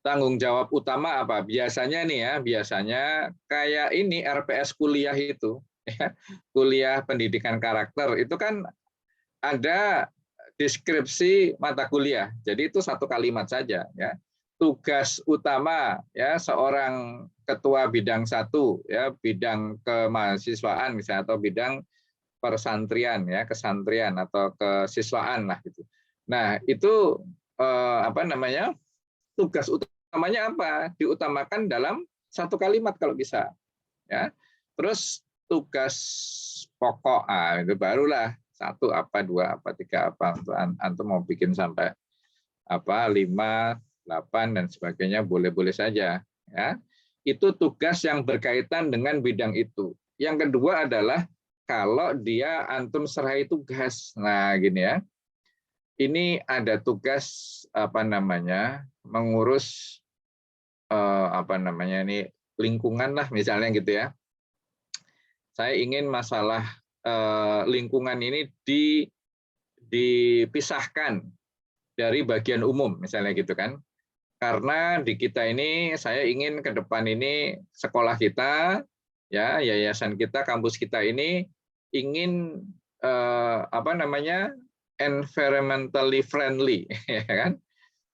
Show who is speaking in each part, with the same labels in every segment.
Speaker 1: tanggung jawab utama apa? Biasanya nih ya, biasanya kayak ini RPS kuliah itu, ya, kuliah pendidikan karakter itu kan ada deskripsi mata kuliah. Jadi itu satu kalimat saja, ya. Tugas utama ya seorang ketua bidang satu, ya bidang kemahasiswaan misalnya, atau bidang persantrian ya, kesantrian atau kesiswaan lah gitu. Nah itu apa namanya, tugas utamanya apa? Diutamakan dalam satu kalimat kalau bisa, ya. Terus tugas pokok, itu barulah satu apa, dua apa, tiga apa. Untuk antum mau bikin sampai apa 5, 8 dan sebagainya boleh-boleh saja, ya. Itu tugas yang berkaitan dengan bidang itu. Yang kedua adalah kalau dia antum serahi tugas. Nah, gini ya. Ini ada tugas apa namanya, mengurus apa namanya ini, lingkungan lah misalnya gitu ya. Saya ingin masalah lingkungan ini dipisahkan dari bagian umum misalnya gitu kan. Karena di kita ini saya ingin ke depan ini sekolah kita, ya yayasan kita, kampus kita ini ingin apa namanya, environmentally friendly, ya kan.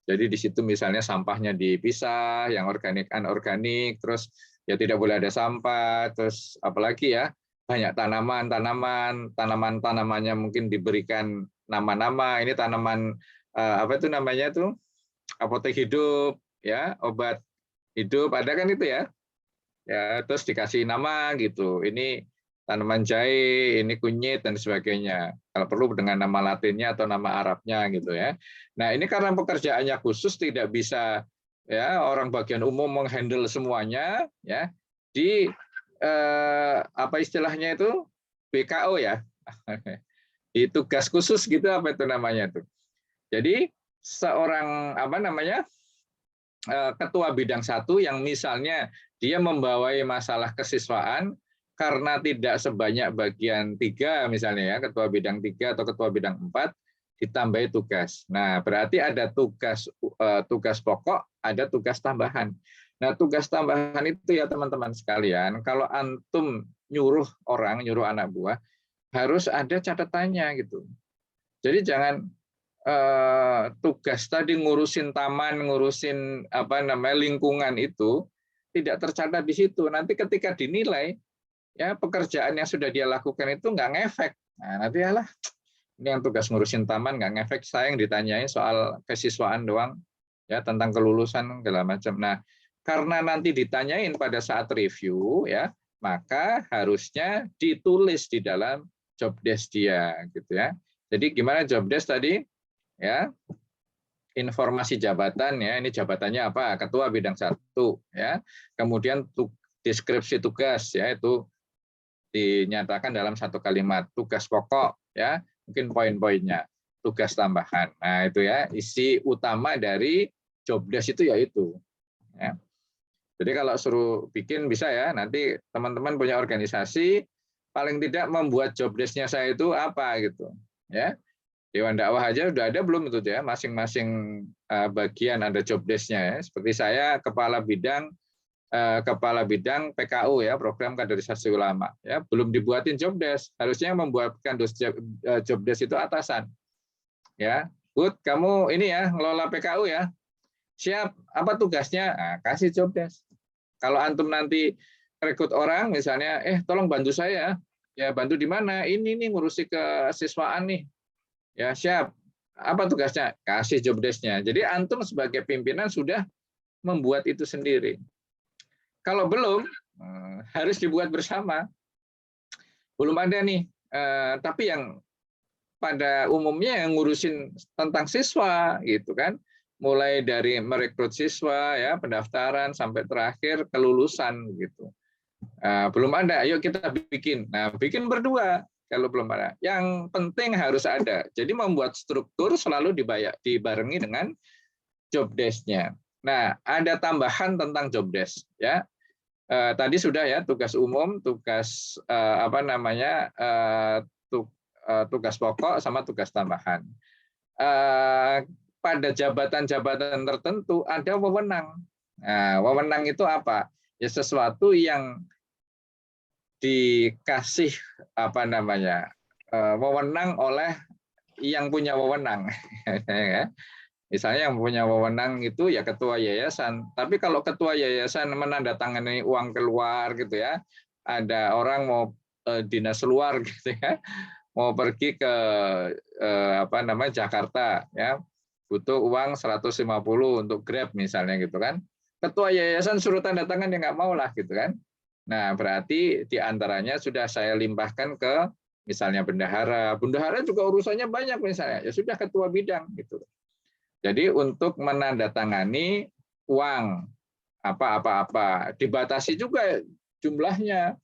Speaker 1: Jadi di situ misalnya sampahnya dipisah, yang organik anorganik, terus ya tidak boleh ada sampah, terus apalagi ya, banyak tanaman-tanamannya mungkin diberikan nama-nama. Ini tanaman apa itu namanya tuh, apotek hidup, ya obat hidup, ada kan itu ya. Ya terus dikasih nama gitu. Ini tanaman jahe, ini kunyit dan sebagainya. Kalau perlu dengan nama Latinnya atau nama Arabnya gitu ya. Nah ini karena pekerjaannya khusus, tidak bisa ya orang bagian umum menghandle semuanya, ya di apa istilahnya itu, BKO ya, di tugas khusus gitu, apa itu namanya tuh. Jadi seorang apa namanya, ketua bidang satu yang misalnya dia membawai masalah kesiswaan, karena tidak sebanyak bagian 3 misalnya ya, ketua bidang 3 atau ketua bidang 4 ditambahi tugas. Nah, berarti ada tugas pokok, ada tugas tambahan. Nah, tugas tambahan itu ya teman-teman sekalian, kalau antum nyuruh orang, nyuruh anak buah, harus ada catatannya gitu. Jadi jangan tugas tadi ngurusin taman, ngurusin apa namanya lingkungan itu tidak tercatat di situ. Nanti ketika dinilai, ya pekerjaan yang sudah dia lakukan itu nggak ngefek. Nah, nanti yalah, ini yang tugas ngurusin taman nggak ngefek, saya yang ditanyain soal kesiswaan doang, ya tentang kelulusan segala macam. Nah, karena nanti ditanyain pada saat review, ya maka harusnya ditulis di dalam job desk dia, gitu ya. Jadi gimana job desk tadi? Ya, informasi jabatan, ya ini jabatannya apa, ketua bidang 1, ya kemudian deskripsi tugas, ya itu dinyatakan dalam satu kalimat, tugas pokok, ya mungkin poin-poinnya, tugas tambahan. Nah itu ya isi utama dari job desk itu, yaitu ya. Jadi kalau suruh bikin bisa ya, nanti teman-teman punya organisasi, paling tidak membuat job desk-nya saya itu apa gitu, ya. Dewan dakwah aja udah ada belum itu ya, masing-masing bagian ada job desk-nya ya. Seperti saya kepala bidang PKU ya, program kaderisasi ulama ya, belum dibuatin job desk. Harusnya yang membuatkan job desk itu atasan. Ya, Bud, kamu ini ya ngelola PKU ya. Siap, apa tugasnya? Nah, kasih job desk. Kalau antum nanti rekrut orang misalnya, tolong bantu saya. Ya, bantu di mana? Ini nih ngurusi kesiswaan nih. Ya siap. Apa tugasnya? Kasih job desk-nya. Jadi antum sebagai pimpinan sudah membuat itu sendiri. Kalau belum, harus dibuat bersama. Belum ada nih. Tapi yang pada umumnya yang ngurusin tentang siswa, gitu kan. Mulai dari merekrut siswa, ya pendaftaran sampai terakhir kelulusan, gitu. Belum ada. Ayo kita bikin. Nah, bikin berdua. Kalau belum ada, yang penting harus ada. Jadi membuat struktur selalu dibarengi dengan job desk-nya. Nah, ada tambahan tentang job desk ya. Tadi sudah ya, tugas umum, tugas apa namanya, tugas pokok sama tugas tambahan. pada jabatan-jabatan tertentu ada wewenang. Nah, wewenang itu apa? Ya sesuatu yang dikasih apa namanya wewenang oleh yang punya wewenang. Misalnya yang punya wewenang itu ya ketua yayasan. Tapi kalau ketua yayasan menandatangani uang keluar gitu ya, ada orang mau dinas luar gitu ya, mau pergi ke apa namanya Jakarta ya, butuh uang 150 untuk Grab misalnya gitu kan. Ketua yayasan suruh tanda tangan ya nggak mau lah gitu kan. Nah, berarti diantaranya sudah saya limpahkan ke misalnya bendahara. Bendahara juga urusannya banyak misalnya. Ya sudah ketua bidang gitu. Jadi untuk menandatangani uang apa-apa dibatasi juga jumlahnya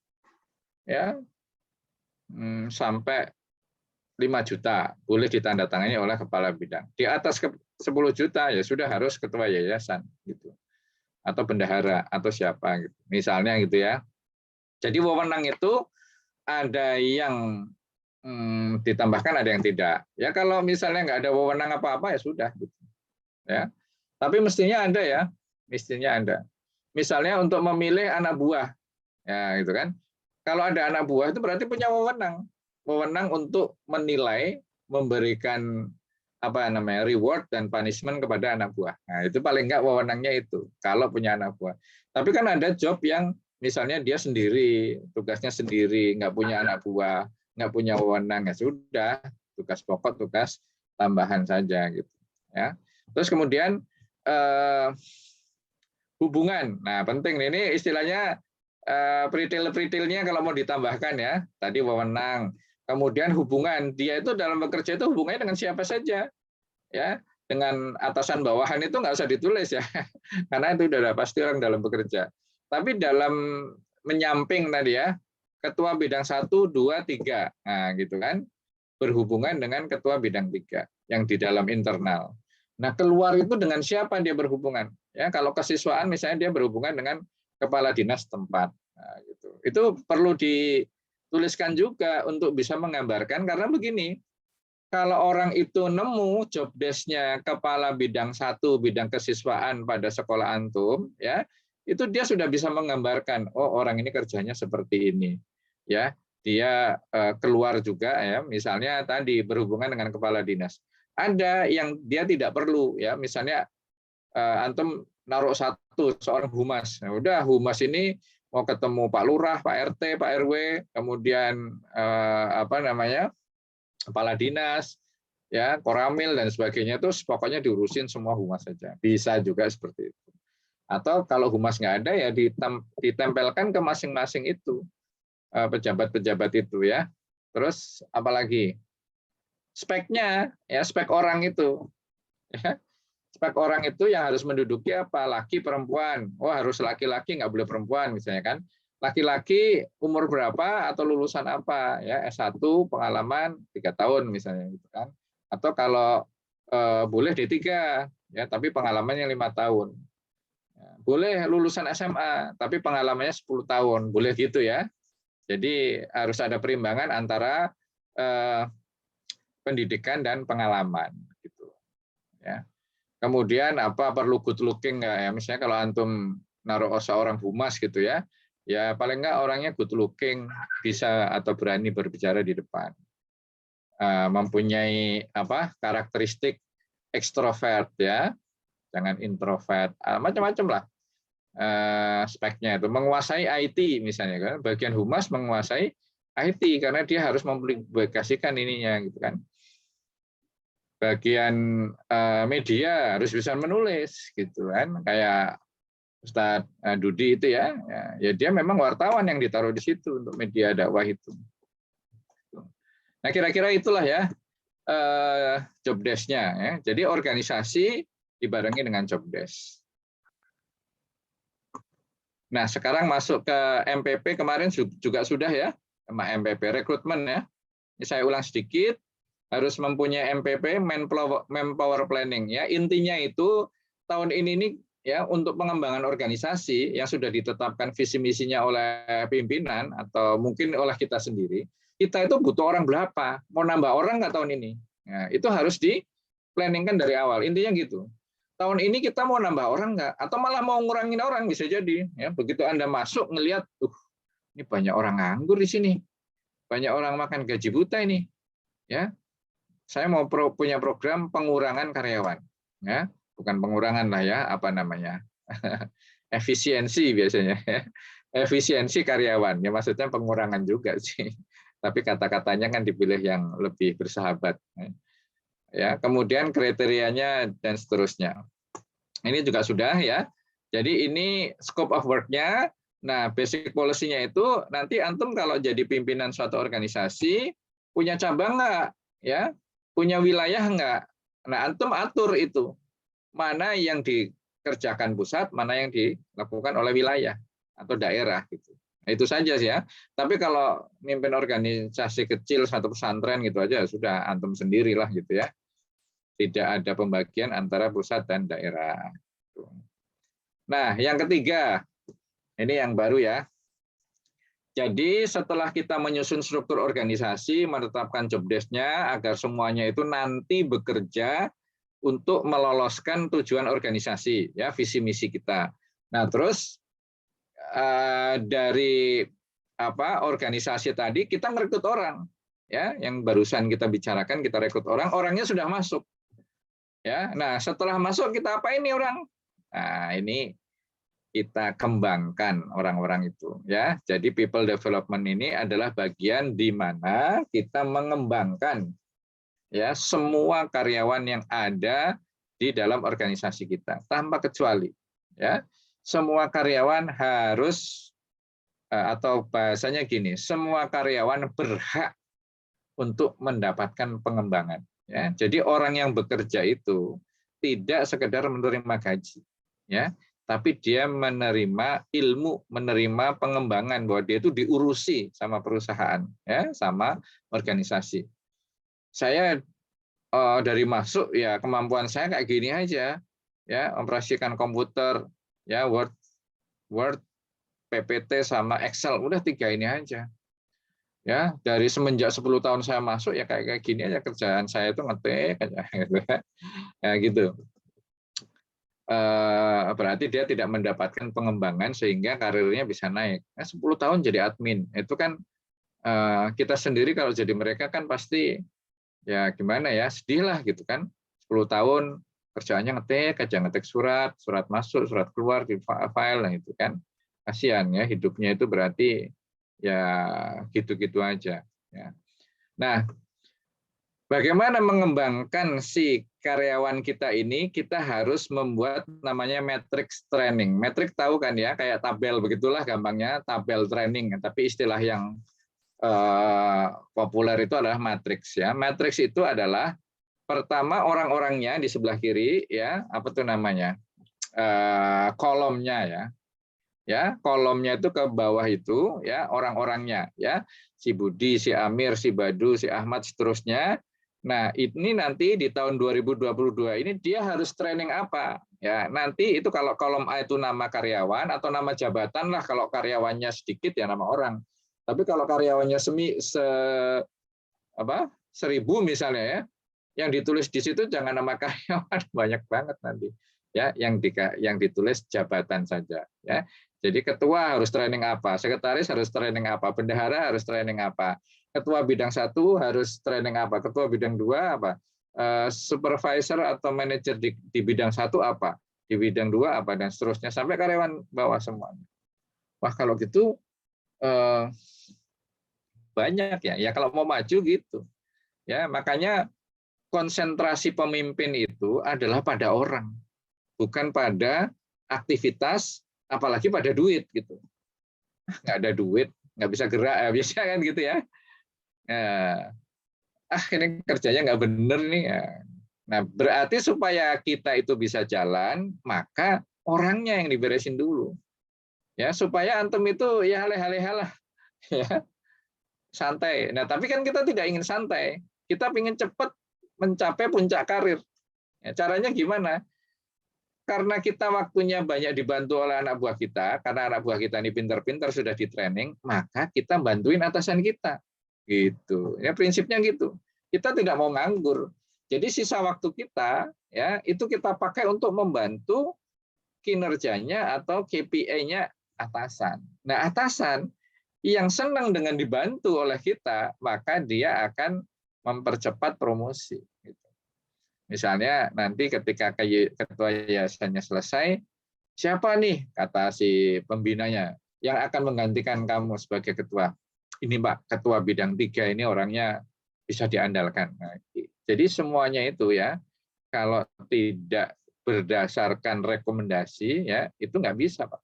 Speaker 1: ya sampai 5 juta boleh ditandatangani oleh kepala bidang. Di atas 10 juta ya sudah harus ketua yayasan gitu. Atau bendahara atau siapa gitu. Misalnya gitu ya. Jadi wewenang itu ada yang ditambahkan, ada yang tidak. Ya kalau misalnya nggak ada wewenang apa-apa ya sudah. Gitu. Ya, tapi mestinya ada ya, mestinya ada. Misalnya untuk memilih anak buah, ya gitu kan. Kalau ada anak buah itu berarti punya wewenang, wewenang untuk menilai, memberikan apa namanya reward dan punishment kepada anak buah. Nah itu paling nggak wewenangnya itu. Kalau punya anak buah. Tapi kan ada job yang misalnya dia sendiri, tugasnya sendiri, nggak punya anak buah, nggak punya wewenang, ya sudah, tugas pokok, tugas tambahan saja gitu. Ya. Terus kemudian hubungan. Nah, penting ini istilahnya peritil-peritilnya kalau mau ditambahkan ya. Tadi wewenang. Kemudian hubungan. Dia itu dalam bekerja itu hubungannya dengan siapa saja. Ya, dengan atasan bawahan itu nggak usah ditulis ya. Karena itu sudah pasti orang dalam bekerja. Tapi dalam menyamping tadi ya, ketua bidang 1, 2, 3. Nah, gitu kan. Berhubungan dengan ketua bidang 3 yang di dalam internal. Nah, keluar itu dengan siapa dia berhubungan? Ya, kalau kesiswaan misalnya dia berhubungan dengan kepala dinas tempat. Nah, gitu. Itu perlu dituliskan juga untuk bisa menggambarkan karena begini, kalau orang itu nemu job desk-nya kepala bidang 1 bidang kesiswaan pada sekolah antum, ya, itu dia sudah bisa menggambarkan, oh orang ini kerjanya seperti ini, ya, dia keluar juga ya, misalnya tadi berhubungan dengan kepala dinas. Ada yang dia tidak perlu ya, misalnya antum naruh satu seorang humas. Nah, udah humas ini mau ketemu Pak Lurah, Pak RT, Pak RW, kemudian apa namanya? Kepala dinas, ya, koramil dan sebagainya itu pokoknya diurusin semua humas saja. Bisa juga seperti itu. Atau kalau humas nggak ada ya ditempelkan ke masing-masing itu pejabat-pejabat itu ya. Terus apalagi? Speknya ya, spek orang itu ya, spek orang itu yang harus menduduki apa, laki perempuan, oh harus laki-laki nggak boleh perempuan misalnya kan, laki-laki umur berapa atau lulusan apa ya, S1 pengalaman 3 tahun misalnya gitu kan, atau kalau boleh D3 ya tapi pengalamannya 5 tahun, boleh lulusan SMA tapi pengalamannya 10 tahun, boleh gitu ya. Jadi harus ada perimbangan antara pendidikan dan pengalaman gitu ya. Kemudian apa perlu good looking nggak ya? Misalnya kalau antum naruh seorang humas gitu ya, ya paling nggak orangnya good looking, bisa atau berani berbicara di depan, mempunyai apa karakteristik ekstrovert ya, jangan introvert, macam-macam lah speknya itu. Menguasai IT misalnya kan, bagian humas menguasai IT karena dia harus mempublikasikan ininya gitu kan. Bagian media harus bisa menulis gitu kan, kayak Ustadz Dudi itu ya, ya dia memang wartawan yang ditaruh di situ untuk media dakwah itu. Nah kira-kira itulah ya job desk-nya ya. Jadi organisasi dibarengi dengan job desk. Nah sekarang masuk ke MPP, kemarin juga sudah ya, sama MPP rekrutmen ya. Ini saya ulang sedikit. Harus mempunyai MPP, Manpower Planning ya. Intinya itu tahun ini nih ya untuk pengembangan organisasi yang sudah ditetapkan visi misinya oleh pimpinan atau mungkin oleh kita sendiri. Kita itu butuh orang berapa? Mau nambah orang nggak tahun ini? Nah, itu harus planning kan dari awal. Intinya gitu. Tahun ini kita mau nambah orang nggak? Atau malah mau ngurangin orang, bisa jadi. Ya, begitu Anda masuk ngelihat, ini banyak orang nganggur di sini, banyak orang makan gaji buta ini. Ya, saya mau punya program pengurangan karyawan. Ya, bukan pengurangan lah ya, apa namanya? Efisiensi biasanya. Efisiensi karyawan. Ya maksudnya pengurangan juga sih. Tapi kata-katanya kan dipilih yang lebih bersahabat. Ya, kemudian kriterianya dan seterusnya. Ini juga sudah ya. Jadi ini scope of work-nya. Nah, basic policy-nya itu nanti antum kalau jadi pimpinan suatu organisasi punya cabang nggak? Ya, punya wilayah nggak? Nah, antum atur itu. Mana yang dikerjakan pusat, mana yang dilakukan oleh wilayah atau daerah gitu. Nah, itu saja sih ya. Tapi kalau mimpin organisasi kecil satu pesantren gitu aja sudah antum sendirilah gitu ya. Tidak ada pembagian antara pusat dan daerah. Nah, yang ketiga, ini yang baru ya. Jadi setelah kita menyusun struktur organisasi, menetapkan job desk-nya agar semuanya itu nanti bekerja untuk meloloskan tujuan organisasi, ya visi misi kita. Nah, terus dari organisasi tadi kita merekrut orang, ya yang barusan kita bicarakan, kita rekrut orang, orangnya sudah masuk. Ya, nah setelah masuk kita apa ini orang? Nah, ini kita kembangkan orang-orang itu ya. Jadi people development ini adalah bagian di mana kita mengembangkan ya semua karyawan yang ada di dalam organisasi kita tanpa kecuali ya. Semua karyawan harus atau bahasanya gini, semua karyawan berhak untuk mendapatkan pengembangan ya. Jadi orang yang bekerja itu tidak sekedar menerima gaji ya, tapi dia menerima ilmu, menerima pengembangan bahwa dia itu diurusi sama perusahaan, ya, sama organisasi. Saya dari masuk ya kemampuan saya kayak gini aja, ya operasikan komputer, ya Word, PPT sama Excel, udah 3 ini aja. Ya dari semenjak 10 tahun saya masuk ya kayak gini aja kerjaan saya itu ngetik aja, ya gitu. Berarti dia tidak mendapatkan pengembangan sehingga karirnya bisa naik. 10 tahun jadi admin, itu kan kita sendiri kalau jadi mereka kan pasti ya gimana ya, sedih lah gitu kan. 10 tahun kerjaannya ngetik surat masuk, surat keluar di file lah itu kan. Kasihan ya hidupnya itu berarti ya gitu-gitu aja. Ya. Nah, bagaimana mengembangkan si karyawan kita ini? Kita harus membuat namanya matrix training. Matrix tahu kan ya, kayak tabel begitulah gampangnya, tabel training. Tapi istilah yang populer itu adalah matrix ya. Matrix itu adalah pertama orang-orangnya di sebelah kiri ya, apa tuh namanya? Kolomnya ya. Ya, kolomnya itu ke bawah itu ya orang-orangnya ya. Si Budi, si Amir, si Badu, si Ahmad seterusnya. Nah, ini nanti di tahun 2022 ini dia harus training apa? Ya, nanti itu kalau kolom A itu nama karyawan atau nama jabatan lah, kalau karyawannya sedikit ya nama orang. Tapi kalau karyawannya 1000 misalnya ya, yang ditulis di situ jangan nama karyawan, banyak banget nanti. Ya, yang ditulis jabatan saja ya. Jadi ketua harus training apa, sekretaris harus training apa, bendahara harus training apa. Ketua bidang 1 harus training apa, ketua bidang 2 apa, supervisor atau manajer di bidang 1 apa, di bidang 2 apa, dan seterusnya sampai karyawan bawah semuanya. Wah kalau gitu banyak ya. Ya kalau mau maju gitu. Ya makanya konsentrasi pemimpin itu adalah pada orang, bukan pada aktivitas, apalagi pada duit gitu. Nggak ada duit, nggak bisa gerak, ya bisa kan gitu ya. Ini kerjanya nggak bener nih. Nah, berarti supaya kita itu bisa jalan, maka orangnya yang diberesin dulu. Ya, supaya antum itu ya hale-hale lah. Ya, santai. Nah, tapi kan kita tidak ingin santai. Kita ingin cepat mencapai puncak karir. Ya, caranya gimana? Karena kita waktunya banyak dibantu oleh anak buah kita, karena anak buah kita ini pintar-pintar sudah di training, maka kita bantuin atasan kita. Gitu. Ya prinsipnya gitu. Kita tidak mau nganggur. Jadi sisa waktu kita ya itu kita pakai untuk membantu kinerjanya atau KPI-nya atasan. Nah, atasan yang senang dengan dibantu oleh kita, maka dia akan mempercepat promosi. Misalnya nanti ketika ketua yayasannya selesai, siapa nih, kata si pembinanya, yang akan menggantikan kamu sebagai ketua? Ini Pak, ketua bidang 3 ini orangnya bisa diandalkan. Nah, jadi semuanya itu ya, kalau tidak berdasarkan rekomendasi, ya itu nggak bisa Pak.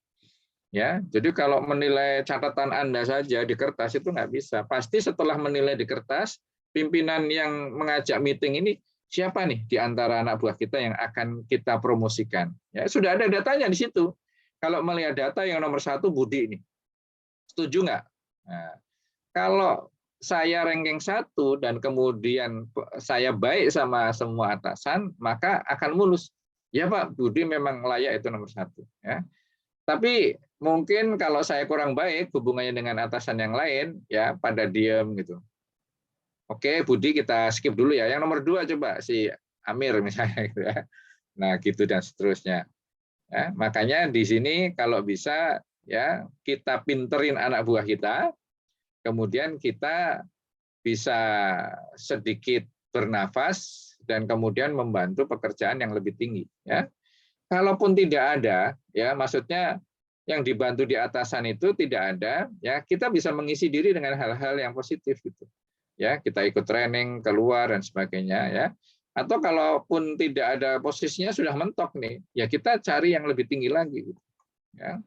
Speaker 1: Ya, jadi kalau menilai catatan Anda saja di kertas itu nggak bisa. Pasti setelah menilai di kertas, pimpinan yang mengajak meeting ini siapa nih di antara anak buah kita yang akan kita promosikan? Ya, sudah ada datanya di situ. Kalau melihat data yang nomor 1 Budi ini, setuju nggak? Nah, kalau saya ranking 1 dan kemudian saya baik sama semua atasan, maka akan mulus. Ya Pak, Budi memang layak itu nomor 1. Ya. Tapi mungkin kalau saya kurang baik hubungannya dengan atasan yang lain, ya pada diam gitu. Oke, Budi kita skip dulu ya. Yang nomor 2 coba si Amir misalnya gitu ya. Nah, gitu dan seterusnya. Ya, makanya di sini kalau bisa ya kita pinterin anak buah kita, kemudian kita bisa sedikit bernafas dan kemudian membantu pekerjaan yang lebih tinggi ya. Kalaupun tidak ada, ya maksudnya yang dibantu di atasan itu tidak ada, ya kita bisa mengisi diri dengan hal-hal yang positif gitu. Ya, kita ikut training keluar dan sebagainya ya. Atau kalaupun tidak ada posisinya sudah mentok nih, ya kita cari yang lebih tinggi lagi gitu. Ya.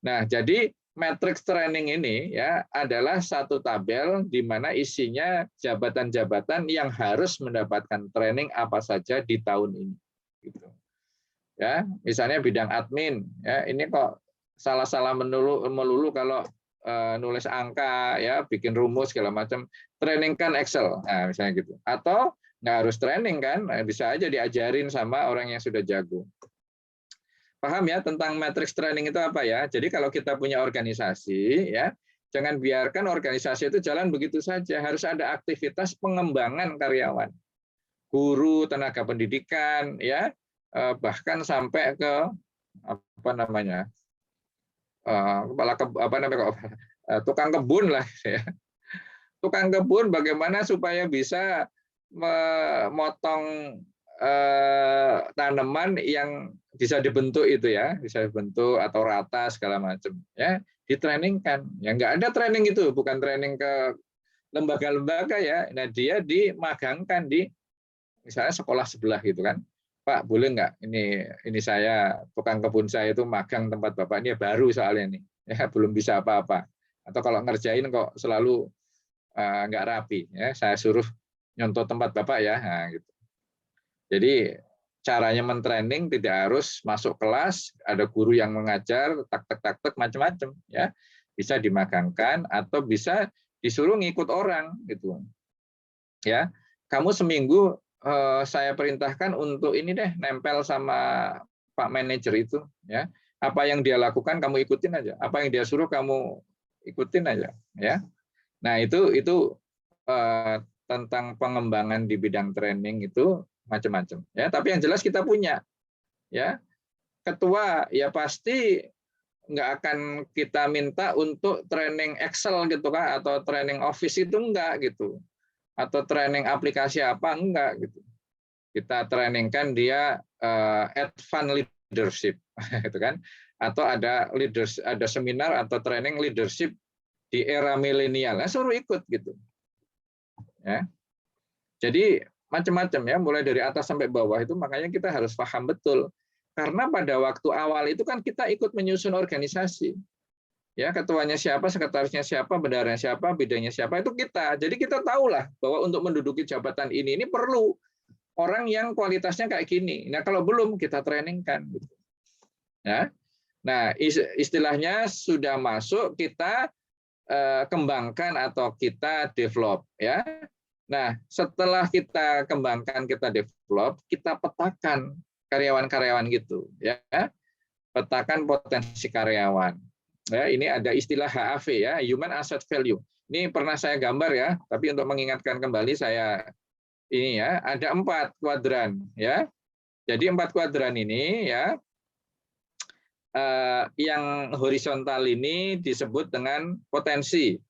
Speaker 1: Nah, jadi matrix training ini ya adalah satu tabel di mana isinya jabatan-jabatan yang harus mendapatkan training apa saja di tahun ini. Gitu. Ya, misalnya bidang admin, ya ini kok salah-salah melulu kalau nulis angka, ya bikin rumus segala macam, training kan Excel, nah misalnya gitu. Atau nggak harus training kan, bisa aja diajarin sama orang yang sudah jago. Paham ya tentang matrix training itu apa ya? Jadi kalau kita punya organisasi, ya jangan biarkan organisasi itu jalan begitu saja, harus ada aktivitas pengembangan karyawan, guru, tenaga pendidikan, ya bahkan sampai ke apa namanya tukang kebun lah ya. Tukang kebun bagaimana supaya bisa memotong tanaman yang bisa dibentuk itu ya, bisa dibentuk atau rata segala macam ya, ditrainingkan. Ya nggak ada training itu, bukan training ke lembaga-lembaga ya. Nah, dia dimagangkan di misalnya sekolah sebelah gitu kan. Pak, boleh nggak ini saya tukang kebun saya itu magang tempat Bapak ini baru soalnya nih. Ya, belum bisa apa-apa. Atau kalau ngerjain kok selalu nggak rapi ya, saya suruh nyontoh tempat Bapak ya. Nah, gitu. Jadi caranya mentraining tidak harus masuk kelas, ada guru yang mengajar tak macam-macam ya. Bisa dimagangkan atau bisa disuruh ngikut orang gitu. Ya. Kamu seminggu saya perintahkan untuk ini deh nempel sama Pak manajer itu ya. Apa yang dia lakukan kamu ikutin aja. Apa yang dia suruh kamu ikutin aja ya. Nah, itu tentang pengembangan di bidang training itu macam-macam ya, tapi yang jelas kita punya ya. Ketua ya pasti nggak akan kita minta untuk training Excel gitu kan, atau training Office itu enggak gitu. Atau training aplikasi apa enggak gitu. Kita trainingkan dia advanced leadership gitu kan, atau ada seminar atau training leadership di era milenial, suruh ikut gitu ya. Jadi macam-macam ya, mulai dari atas sampai bawah itu, makanya kita harus paham betul, karena pada waktu awal itu kan kita ikut menyusun organisasi. Ya, ketuanya siapa, sekretarisnya siapa, bendaharanya siapa, bidangnya siapa, itu kita. Jadi kita tahulah bahwa untuk menduduki jabatan ini perlu orang yang kualitasnya kayak gini. Nah, kalau belum kita trainingkan. Ya. Nah, istilahnya sudah masuk, kita kembangkan atau kita develop. Ya. Nah, setelah kita kembangkan, kita develop, kita petakan karyawan-karyawan gitu. Ya. Petakan potensi karyawan. Ya, ini ada istilah HAV ya, Human Asset Value. Ini pernah saya gambar ya, tapi untuk mengingatkan kembali saya ini ya, ada 4 kuadran ya. Jadi 4 kuadran ini ya, yang horizontal ini disebut dengan potensi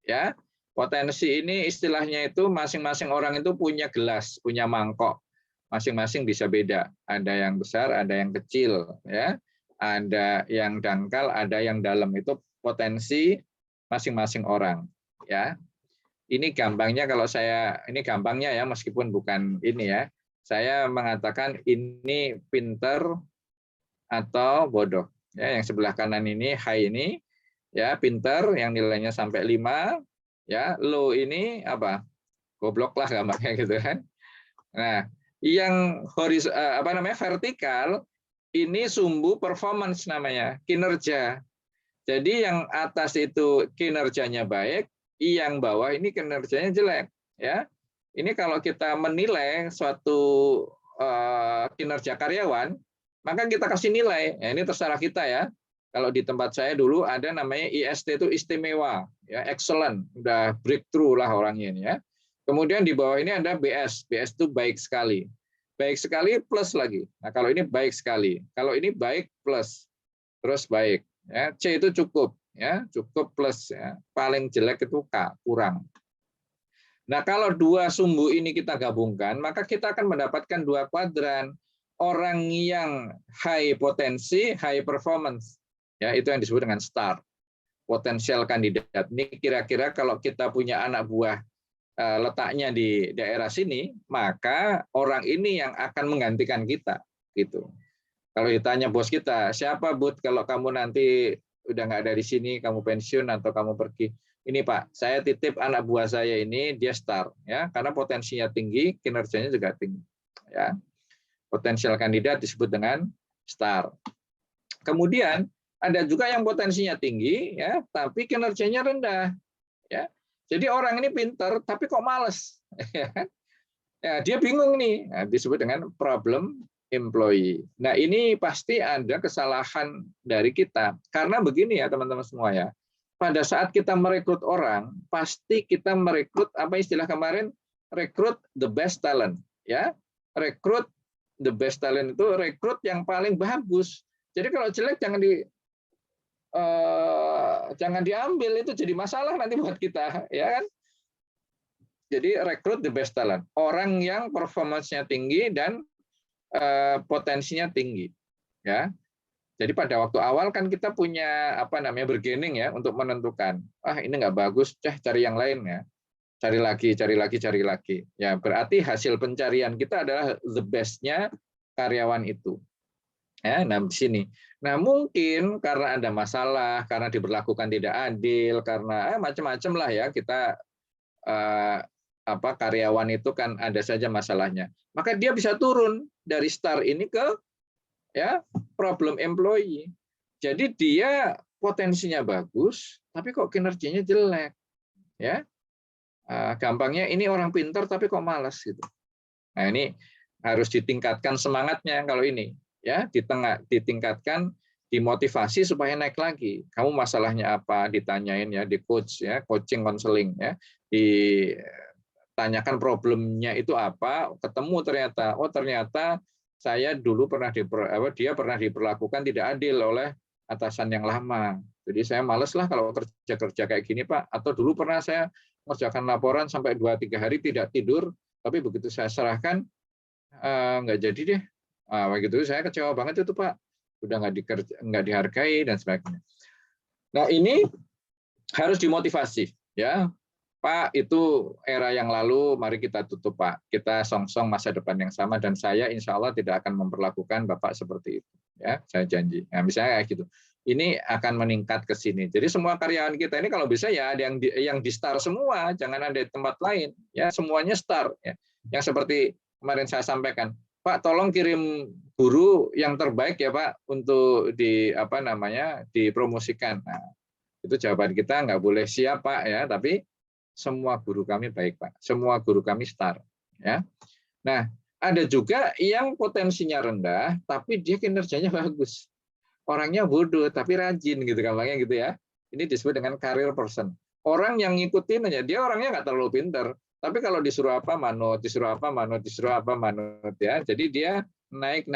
Speaker 1: ya. Potensi ini istilahnya itu masing-masing orang itu punya gelas, punya mangkok. Masing-masing bisa beda. Ada yang besar, ada yang kecil ya. Ada yang dangkal, ada yang dalam. Itu potensi masing-masing orang ya. Ini gampangnya kalau saya, ini gampangnya ya, meskipun bukan ini ya. Saya mengatakan ini pinter atau bodoh. Ya, yang sebelah kanan ini high ini ya pinter yang nilainya sampai 5, ya low ini apa? Goblok lah gampangnya gitu kan. Nah, yang vertikal ini sumbu performance namanya, kinerja. Jadi yang atas itu kinerjanya baik, yang bawah ini kinerjanya jelek ya. Ini kalau kita menilai suatu kinerja karyawan, maka kita kasih nilai. Ya, ini terserah kita ya. Kalau di tempat saya dulu ada namanya IST itu istimewa, ya excellent, udah breakthrough lah orangnya ini ya. Kemudian di bawah ini ada BS, BS itu baik sekali. Baik sekali plus lagi. Nah, kalau ini baik sekali. Kalau ini baik plus, terus baik. Ya, C itu cukup, ya cukup plus. Ya. Paling jelek itu K, kurang. Nah, kalau dua sumbu ini kita gabungkan, maka kita akan mendapatkan 2 kuadran. Orang yang high potensi, high performance. Ya, itu yang disebut dengan STAR. Potensial kandidat. Ini kira-kira kalau kita punya anak buah letaknya di daerah sini, maka orang ini yang akan menggantikan kita. Gitu. Kalau ditanya bos kita, siapa Bud kalau kamu nanti udah nggak ada di sini, kamu pensiun atau kamu pergi? Ini Pak, saya titip anak buah saya ini, dia STAR, ya, karena potensinya tinggi, kinerjanya juga tinggi. Ya. Potensial kandidat disebut dengan STAR. Kemudian ada juga yang potensinya tinggi, ya, tapi kinerjanya rendah. Ya. Jadi orang ini pintar, tapi kok males. Ya, dia bingung nih, nah, disebut dengan problem employee. Nah, ini pasti ada kesalahan dari kita. Karena begini ya teman-teman semua ya, pada saat kita merekrut orang, pasti kita merekrut, apa istilah kemarin, rekrut the best talent. Ya, rekrut the best talent itu rekrut yang paling bagus. Jadi kalau jelek jangan diambil, itu jadi masalah nanti buat kita, ya kan? Jadi rekrut the best talent, orang yang performance-nya tinggi dan potensinya tinggi, ya. Jadi pada waktu awal kan kita punya apa namanya bargaining ya untuk menentukan, ini nggak bagus, cari yang lain ya, cari lagi, ya berarti hasil pencarian kita adalah the best-nya karyawan itu. Ya, nah di sini. Nah mungkin karena ada masalah, karena diberlakukan tidak adil, karena macam-macam lah ya kita karyawan itu kan ada saja masalahnya. Maka dia bisa turun dari STAR ini ke ya problem employee. Jadi dia potensinya bagus, tapi kok kinerjanya jelek, ya. Gampangnya ini orang pintar tapi kok malas gitu. Nah ini harus ditingkatkan semangatnya kalau ini, ya ditingkatkan, dimotivasi supaya naik lagi. Kamu masalahnya apa? Ditanyain ya di coach ya, coaching counseling ya, ditanyakan problemnya itu apa, ketemu ternyata, ternyata saya dulu dia pernah diperlakukan tidak adil oleh atasan yang lama. Jadi saya males lah kalau kerja kayak gini Pak. Atau dulu pernah saya mengerjakan laporan sampai 2-3 hari tidak tidur, tapi begitu saya serahkan nggak jadi deh. Begitu saya kecewa banget itu Pak. Udah nggak dihargai dan sebagainya. Nah ini harus dimotivasi ya. Pak, itu era yang lalu, mari kita tutup Pak. Kita song-song masa depan yang sama, dan saya insya Allah tidak akan memperlakukan Bapak seperti itu. Ya, saya janji. Nah, misalnya kayak gitu. Ini akan meningkat ke sini. Jadi semua karyawan kita ini kalau bisa ya ada yang di STAR semua, jangan ada di tempat lain. Ya, semuanya STAR. Ya. Yang seperti kemarin saya sampaikan, Pak, tolong kirim guru yang terbaik ya Pak untuk dipromosikan. Nah, itu jawaban kita, nggak boleh siap Pak ya, tapi semua guru kami baik Pak, semua guru kami STAR. Ya. Nah, ada juga yang potensinya rendah, tapi dia kinerjanya bagus. Orangnya bodoh, tapi rajin gitu gampangnya gitu ya. Ini disebut dengan career person. Orang yang ngikutin aja, dia orangnya nggak terlalu pintar, Tapi kalau disuruh apa manut, disuruh apa manut, disuruh apa manut ya. Jadi dia naik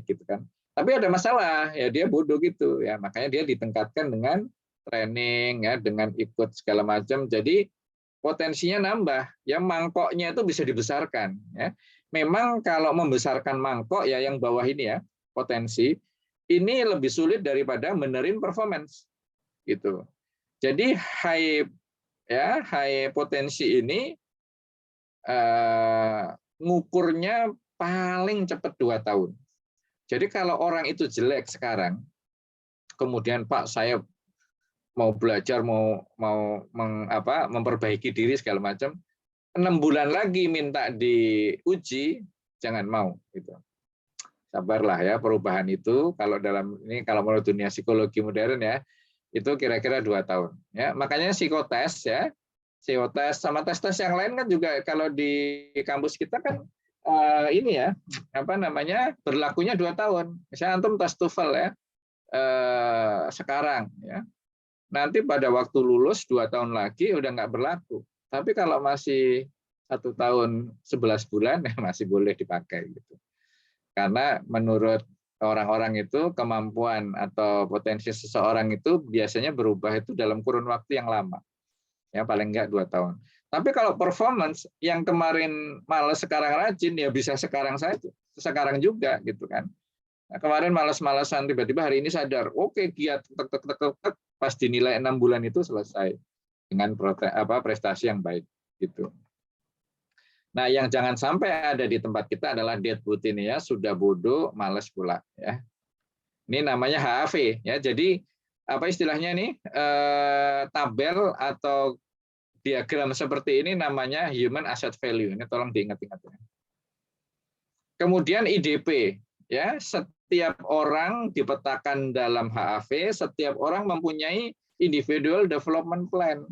Speaker 1: gitu kan. Tapi ada masalah ya, dia bodoh gitu ya. Makanya dia ditingkatkan dengan training ya, dengan ikut segala macam. Jadi potensinya nambah. Ya mangkoknya itu bisa dibesarkan ya. Memang kalau membesarkan mangkok ya yang bawah ini ya, potensi ini lebih sulit daripada benerin performance gitu. Jadi high potensi ini ngukurnya paling cepat 2 tahun. Jadi kalau orang itu jelek sekarang, kemudian Pak saya mau belajar, mau memperbaiki diri segala macam, 6 bulan lagi minta diuji, jangan mau gitu. Sabarlah ya, perubahan itu kalau menurut dunia psikologi modern ya, itu kira-kira 2 tahun ya. Makanya psikotes ya, psikotes sama tes-tes yang lain kan juga kalau di kampus kita kan ini ya, berlakunya 2 tahun. Misalnya antum tes TOEFL ya, sekarang ya. Nanti pada waktu lulus 2 tahun lagi udah nggak berlaku. Tapi kalau masih 1 tahun 11 bulan ya masih boleh dipakai gitu. Karena menurut orang-orang itu kemampuan atau potensi seseorang itu biasanya berubah itu dalam kurun waktu yang lama. Ya paling enggak 2 tahun. Tapi kalau performance yang kemarin malas sekarang rajin ya bisa sekarang saja, sekarang juga gitu kan. Nah, kemarin malas-malasan tiba-tiba hari ini sadar, oke giat pas dinilai 6 bulan itu selesai dengan prestasi yang baik gitu. Nah, yang jangan sampai ada di tempat kita adalah deadwood ini ya, sudah bodoh, malas pula ya. Ini namanya HAV ya. Jadi apa istilahnya nih? Tabel atau diagram seperti ini namanya human asset value. Ini tolong diingat-ingat ya. Kemudian IDP ya, setiap orang dipetakan dalam HAV, setiap orang mempunyai individual development plan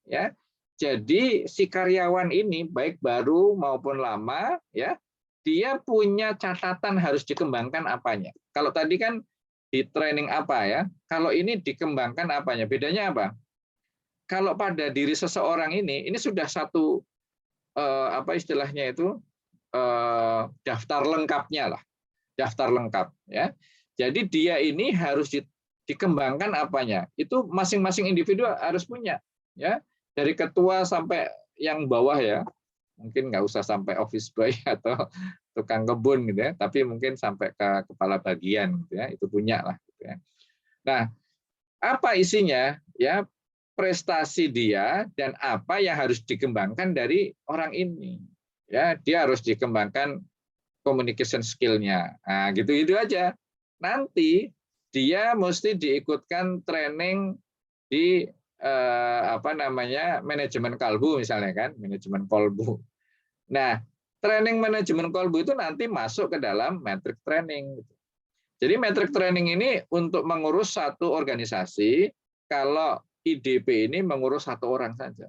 Speaker 1: ya. Jadi si karyawan ini baik baru maupun lama ya, dia punya catatan harus dikembangkan apanya. Kalau tadi kan di training apa ya, kalau ini dikembangkan apanya. Bedanya apa? Kalau pada diri seseorang ini sudah satu apa istilahnya itu daftar lengkapnya lah, daftar lengkap ya. Jadi dia ini harus dikembangkan apanya. Itu masing-masing individu harus punya ya. Dari ketua sampai yang bawah ya, mungkin nggak usah sampai office boy atau tukang kebun gitu ya, tapi mungkin sampai ke kepala bagian gitu ya, itu punya lah. Gitu ya. Nah, apa isinya ya, prestasi dia dan apa yang harus dikembangkan dari orang ini ya, dia harus dikembangkan communication skill-nya. Nah, gitu-gitu aja. Nanti dia mesti diikutkan training di manajemen kalbu misalnya kan, manajemen kolbu. Nah, training manajemen kolbu itu nanti masuk ke dalam metric training. Jadi metric training ini untuk mengurus satu organisasi, kalau IDP ini mengurus 1 orang saja.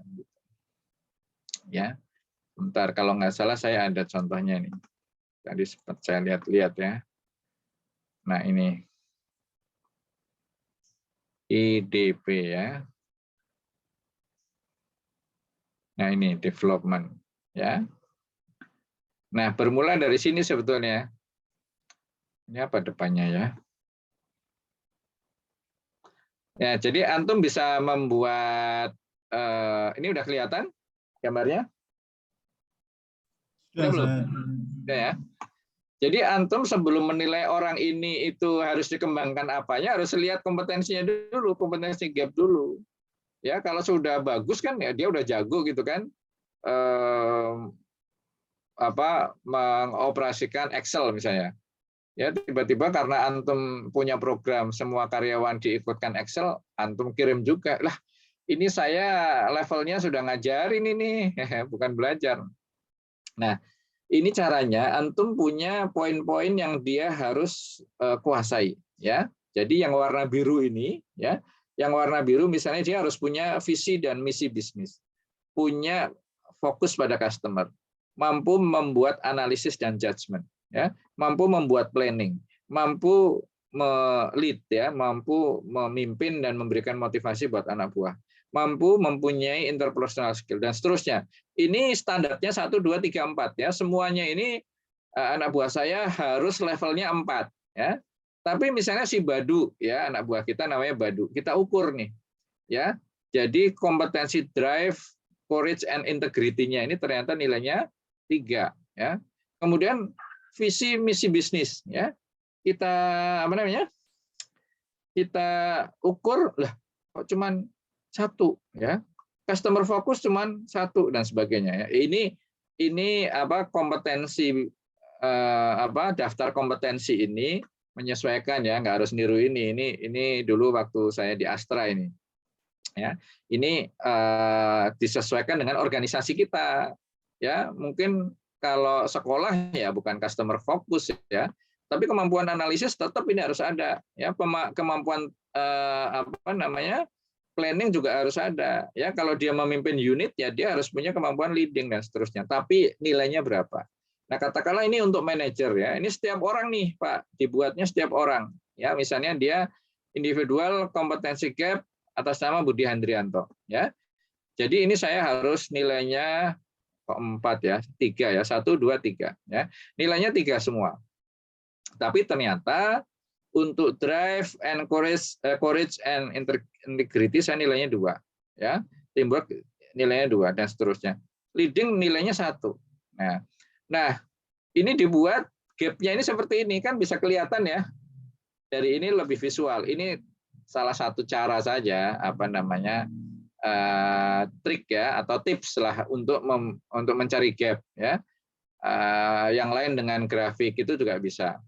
Speaker 1: Ya, bentar kalau nggak salah saya ada contohnya nih. Tadi sempat saya lihat-lihat ya. Nah ini IDP ya. Nah ini development ya. Nah bermula dari sini sebetulnya. Ini apa depannya ya? Ya jadi antum bisa membuat ini udah kelihatan gambarnya? Udah belum? Udah ya. Jadi antum sebelum menilai orang ini itu harus dikembangkan apanya, harus lihat kompetensinya dulu, kompetensi gap dulu. Ya kalau sudah bagus kan ya dia udah jago gitu kan, mengoperasikan Excel misalnya. Ya tiba-tiba karena antum punya program semua karyawan diikutkan Excel, antum kirim juga lah. Ini saya levelnya sudah ngajarin ini, bukan belajar. Nah ini caranya antum punya poin-poin yang dia harus kuasai ya. Jadi yang warna biru ini ya. Yang warna biru misalnya dia harus punya visi dan misi bisnis, punya fokus pada customer, mampu membuat analisis dan judgment, ya, mampu membuat planning, mampu lead ya, mampu memimpin dan memberikan motivasi buat anak buah, mampu mempunyai interpersonal skill dan seterusnya. Ini standarnya 1, 2, 3, 4 ya. Semuanya ini anak buah saya harus levelnya 4 ya. Tapi misalnya si Badu ya, anak buah kita namanya Badu. Kita ukur nih ya. Jadi kompetensi drive, courage and integrity-nya ini ternyata nilainya 3 ya. Kemudian visi misi bisnis ya. Kita apa namanya? Kita ukur lah kok cuman 1 ya. Customer focus cuman 1 dan sebagainya ya. Ini apa kompetensi daftar kompetensi ini menyesuaikan ya, nggak harus niru ini. Ini dulu waktu saya di Astra ini. Ya, ini disesuaikan dengan organisasi kita. Ya, mungkin kalau sekolah ya bukan customer focus ya, tapi kemampuan analisis tetap ini harus ada. Ya, kemampuan apa namanya? Planning juga harus ada. Ya, kalau dia memimpin unit ya dia harus punya kemampuan leading dan seterusnya. Tapi nilainya berapa? Nah, katakanlah ini untuk manajer ya. Ini setiap orang nih, Pak, dibuatnya setiap orang. Ya, misalnya dia individual kompetensi gap atas nama Budi Handrianto ya. Jadi ini saya harus nilainya kok 4 ya, 3 ya, 1 2 3 ya. Nilainya 3 semua. Tapi ternyata untuk drive and courage and integrity saya nilainya 2 ya. Teamwork nilainya 2 dan seterusnya. Leading nilainya 1. Nah, ini dibuat gap-nya ini seperti ini kan bisa kelihatan ya. Dari ini lebih visual. Ini salah satu cara saja apa namanya trik ya atau tips lah untuk mencari gap ya. Yang lain dengan grafik itu juga bisa.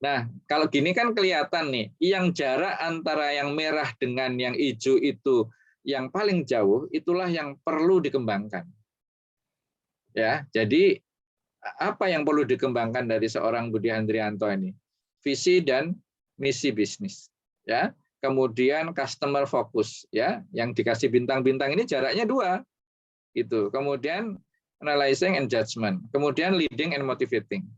Speaker 1: Nah, kalau gini kan kelihatan nih, yang jarak antara yang merah dengan yang hijau itu yang paling jauh, itulah yang perlu dikembangkan. Ya, jadi apa yang perlu dikembangkan dari seorang Budi Handrianto ini? Visi dan misi bisnis. Ya, kemudian customer focus. Ya, yang dikasih bintang-bintang ini jaraknya 2. Gitu. Kemudian analyzing and judgment. Kemudian leading and motivating.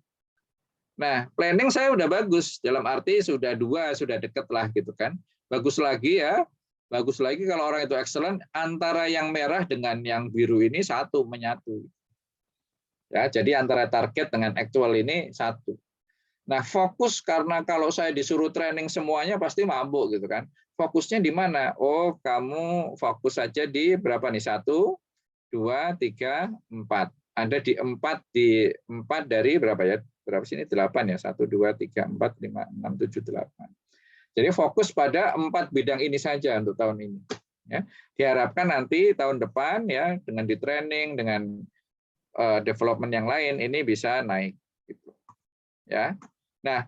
Speaker 1: Nah, planning saya udah bagus, dalam arti sudah 2, sudah deket lah gitu kan. Bagus lagi ya, bagus lagi kalau orang itu excellent, antara yang merah dengan yang biru ini menyatu. Ya, jadi antara target dengan actual ini 1. Nah, fokus karena kalau saya disuruh training semuanya pasti mabuk gitu kan. Fokusnya di mana? Oh, kamu fokus saja di berapa nih? 1, 2, 3, 4. Ada di 4 dari berapa ya? Berapa sini? 8 ya. 1, 2, 3, 4, 5, 6, 7, 8. Jadi fokus pada 4 bidang ini saja untuk tahun ini. Ya. Diharapkan nanti tahun depan ya dengan di training dengan development yang lain ini bisa naik. Gitu. Ya. Nah,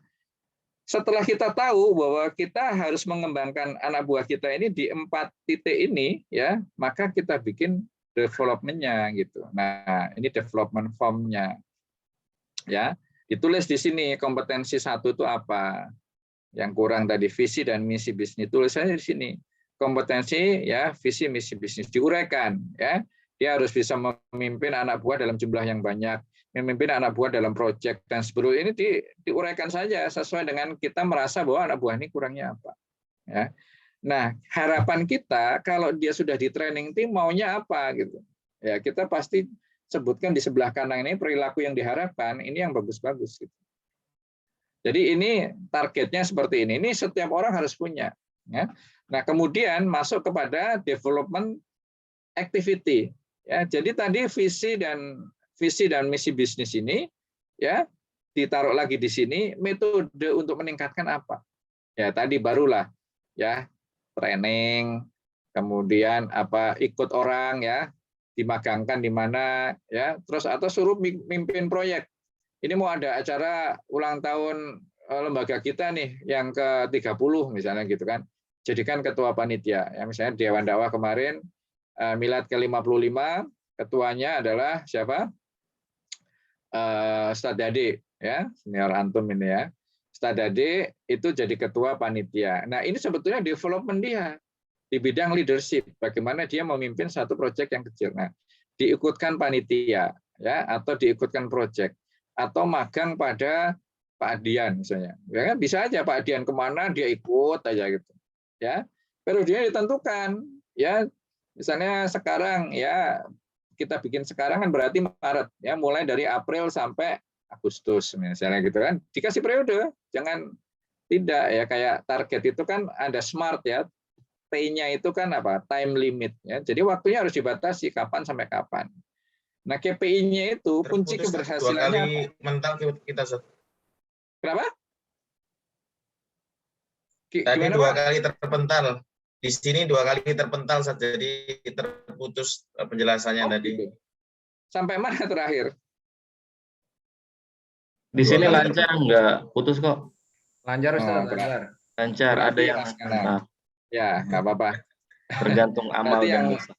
Speaker 1: setelah kita tahu bahwa kita harus mengembangkan anak buah kita ini di 4 titik ini, ya, maka kita bikin development-nya gitu. Nah, ini development form-nya. Ya, ditulis di sini kompetensi 1 itu apa? Yang kurang tadi visi dan misi bisnis. Tulisannya di sini. Kompetensi ya, visi misi bisnis diuraikan ya. Dia harus bisa memimpin anak buah dalam jumlah yang banyak, memimpin anak buah dalam proyek dan sebagainya. Ini diuraikan saja sesuai dengan kita merasa bahwa anak buah ini kurangnya apa. Ya. Nah, harapan kita kalau dia sudah di training tim maunya apa gitu. Ya, kita pasti sebutkan di sebelah kanan ini perilaku yang diharapkan, ini yang bagus-bagus gitu. Jadi ini targetnya seperti ini. Ini setiap orang harus punya. Ya. Nah, kemudian masuk kepada development activity. Ya, jadi tadi visi dan misi bisnis ini ya ditaruh lagi di sini. Metode untuk meningkatkan apa? Ya tadi barulah ya training, kemudian apa ikut orang ya dimagangkan di mana ya, terus atau suruh mimpin proyek. Ini mau ada acara ulang tahun lembaga kita nih yang ke-30 misalnya gitu kan. Jadikan ketua panitia. Ya misalnya Dewan Dakwah kemarin milad ke-55, ketuanya adalah siapa? Ustadz Dade ya, senior antum ini ya. Ustadz Dade itu jadi ketua panitia. Nah, ini sebetulnya development dia di bidang leadership, bagaimana dia memimpin satu proyek yang kecil. Nah, diikutkan panitia ya atau diikutkan proyek atau magang pada Pak Adian misalnya. Ya, bisa aja Pak Adian kemana dia ikut aja gitu. Ya, periodenya ditentukan ya misalnya sekarang ya kita bikin sekarang kan berarti Maret ya, mulai dari April sampai Agustus misalnya gitu kan, dikasih periode, jangan tidak ya, kayak target itu kan ada SMART ya, T-nya itu kan apa, time limit ya, jadi waktunya harus dibatasi kapan sampai kapan. Nah KPI-nya itu kunci
Speaker 2: Terputus tadi 2
Speaker 1: keberhasilannya
Speaker 2: kali
Speaker 1: apa?
Speaker 2: mental kita.
Speaker 1: Kenapa?
Speaker 2: Tadi
Speaker 1: Gimana
Speaker 2: 2
Speaker 1: Pak?
Speaker 2: kali terpental. Di sini 2 kali terpental, jadi terputus penjelasannya
Speaker 1: Oh
Speaker 2: tadi.
Speaker 1: gitu. Sampai mana terakhir?
Speaker 3: Di
Speaker 2: 2
Speaker 3: sini
Speaker 2: kali
Speaker 3: lancar nggak? Putus kok.
Speaker 4: Lancar Ustaz,
Speaker 1: Oh,
Speaker 4: lancar.
Speaker 3: Lancar, ada
Speaker 1: berarti
Speaker 3: yang
Speaker 1: nah, ya nggak apa-apa.
Speaker 3: tergantung amal
Speaker 1: Berarti
Speaker 3: dan
Speaker 1: yang
Speaker 3: dosa.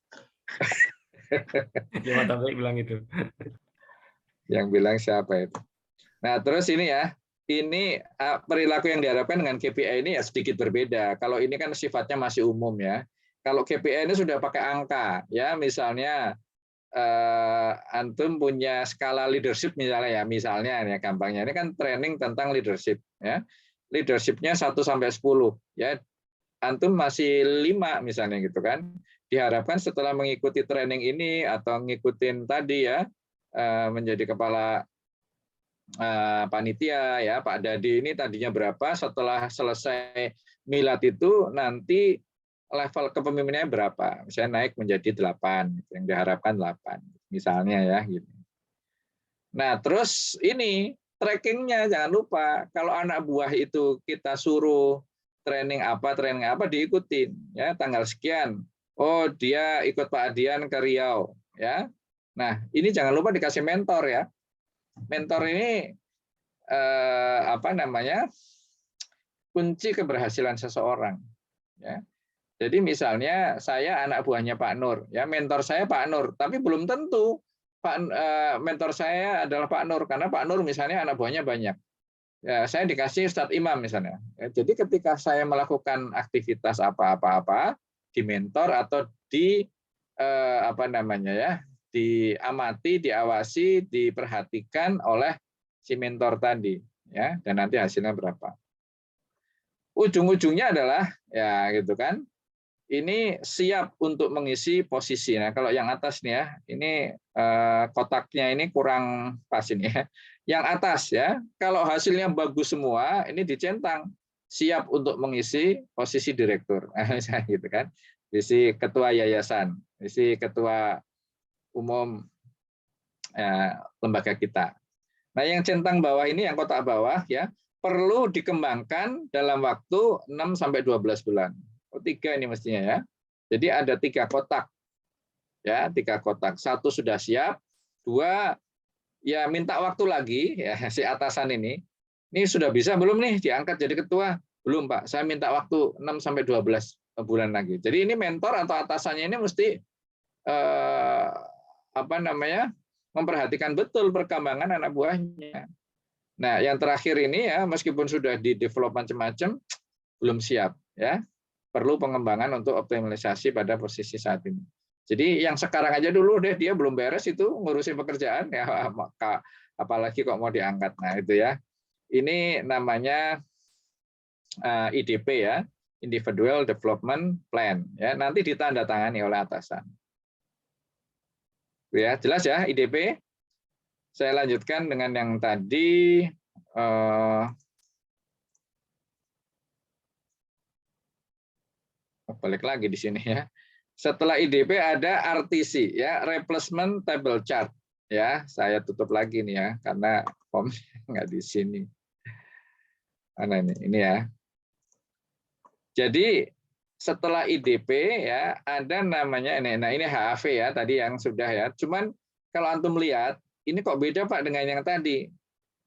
Speaker 4: Cuma sampai bilang itu.
Speaker 1: yang bilang siapa itu? Nah, terus ini ya, ini perilaku yang diharapkan dengan KPI ini ya sedikit berbeda. Kalau ini kan sifatnya masih umum ya. Kalau KPI ini sudah pakai angka, ya misalnya antum punya skala leadership misalnya ya gampangnya ini kan training tentang leadership ya. Leadershipnya 1 sampai 10 ya. Antum masih 5 misalnya gitu kan. Diharapkan setelah mengikuti training ini atau ngikutin tadi ya menjadi kepala panitia ya, Pak Dadi ini tadinya berapa, setelah selesai milad itu nanti level kepemimpinannya berapa, misalnya naik menjadi 8, yang diharapkan 8 misalnya ya gitu. Nah terus ini trackingnya jangan lupa, kalau anak buah itu kita suruh training apa diikutin ya, tanggal sekian oh dia ikut Pak Adian ke Riau ya. Nah ini jangan lupa dikasih mentor ya. Mentor ini kunci keberhasilan seseorang ya. Jadi misalnya saya anak buahnya Pak Nur ya, mentor saya Pak Nur, tapi belum tentu mentor saya adalah Pak Nur, karena Pak Nur misalnya anak buahnya banyak ya, saya dikasih Ustadz Imam misalnya ya, jadi ketika saya melakukan aktivitas apa-apa di mentor atau di diamati, diawasi, diperhatikan oleh si mentor tadi ya, dan nanti hasilnya berapa. Ujung-ujungnya adalah ya gitu kan, ini siap untuk mengisi posisi. Nah kalau yang atas nih ya, ini kotaknya ini kurang pas ini ya. Yang atas ya, kalau hasilnya bagus semua, ini dicentang siap untuk mengisi posisi direktur, misalnya gitu kan, posisi ketua yayasan, posisi ketua umum lembaga kita. Nah, yang centang bawah ini, yang kotak bawah ya, perlu dikembangkan dalam waktu 6 sampai 12 bulan. Oh, 3 ini mestinya ya. Jadi ada 3 kotak. Ya, 3 kotak. 1 sudah siap, 2 ya minta waktu lagi ya, si atasan ini. Ini sudah bisa belum nih diangkat jadi ketua? Belum, Pak. Saya minta waktu 6 sampai 12 bulan lagi. Jadi ini mentor atau atasannya ini mesti memperhatikan betul perkembangan anak buahnya. Nah, yang terakhir ini ya, meskipun sudah di develop macam-macam, belum siap ya. Perlu pengembangan untuk optimalisasi pada posisi saat ini. Jadi yang sekarang aja dulu deh, dia belum beres itu ngurusin pekerjaan ya, maka apalagi kok mau diangkat. Nah, itu ya. Ini namanya IDP ya, Individual Development Plan ya, nanti ditandatangani oleh atasan. Ya, jelas ya IDP. Saya lanjutkan dengan yang tadi balik lagi di sini ya. Setelah IDP ada RTC ya, Replacement Table Chart ya. Saya tutup lagi nih ya karena formnya nggak di sini. Mana ini? Ini ya. Jadi setelah IDP ya ada namanya ini. Nah, ini HAV ya tadi yang sudah ya. Cuman kalau antum lihat ini kok beda Pak dengan yang tadi.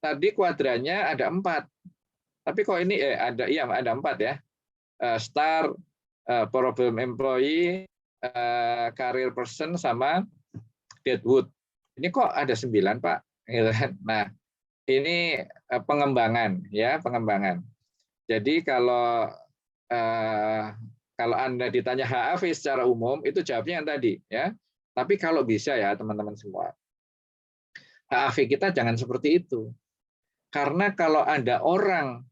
Speaker 1: Tadi kuadrannya ada 4. Tapi kok ini ada 4 ya. Star, problem employee, career person sama Deadwood. Ini kok ada 9 Pak. Nah, ini pengembangan ya, pengembangan. Jadi kalau Anda ditanya HAV secara umum itu jawabnya yang tadi ya. Tapi kalau bisa ya teman-teman semua, HAV kita jangan seperti itu. Karena kalau ada orang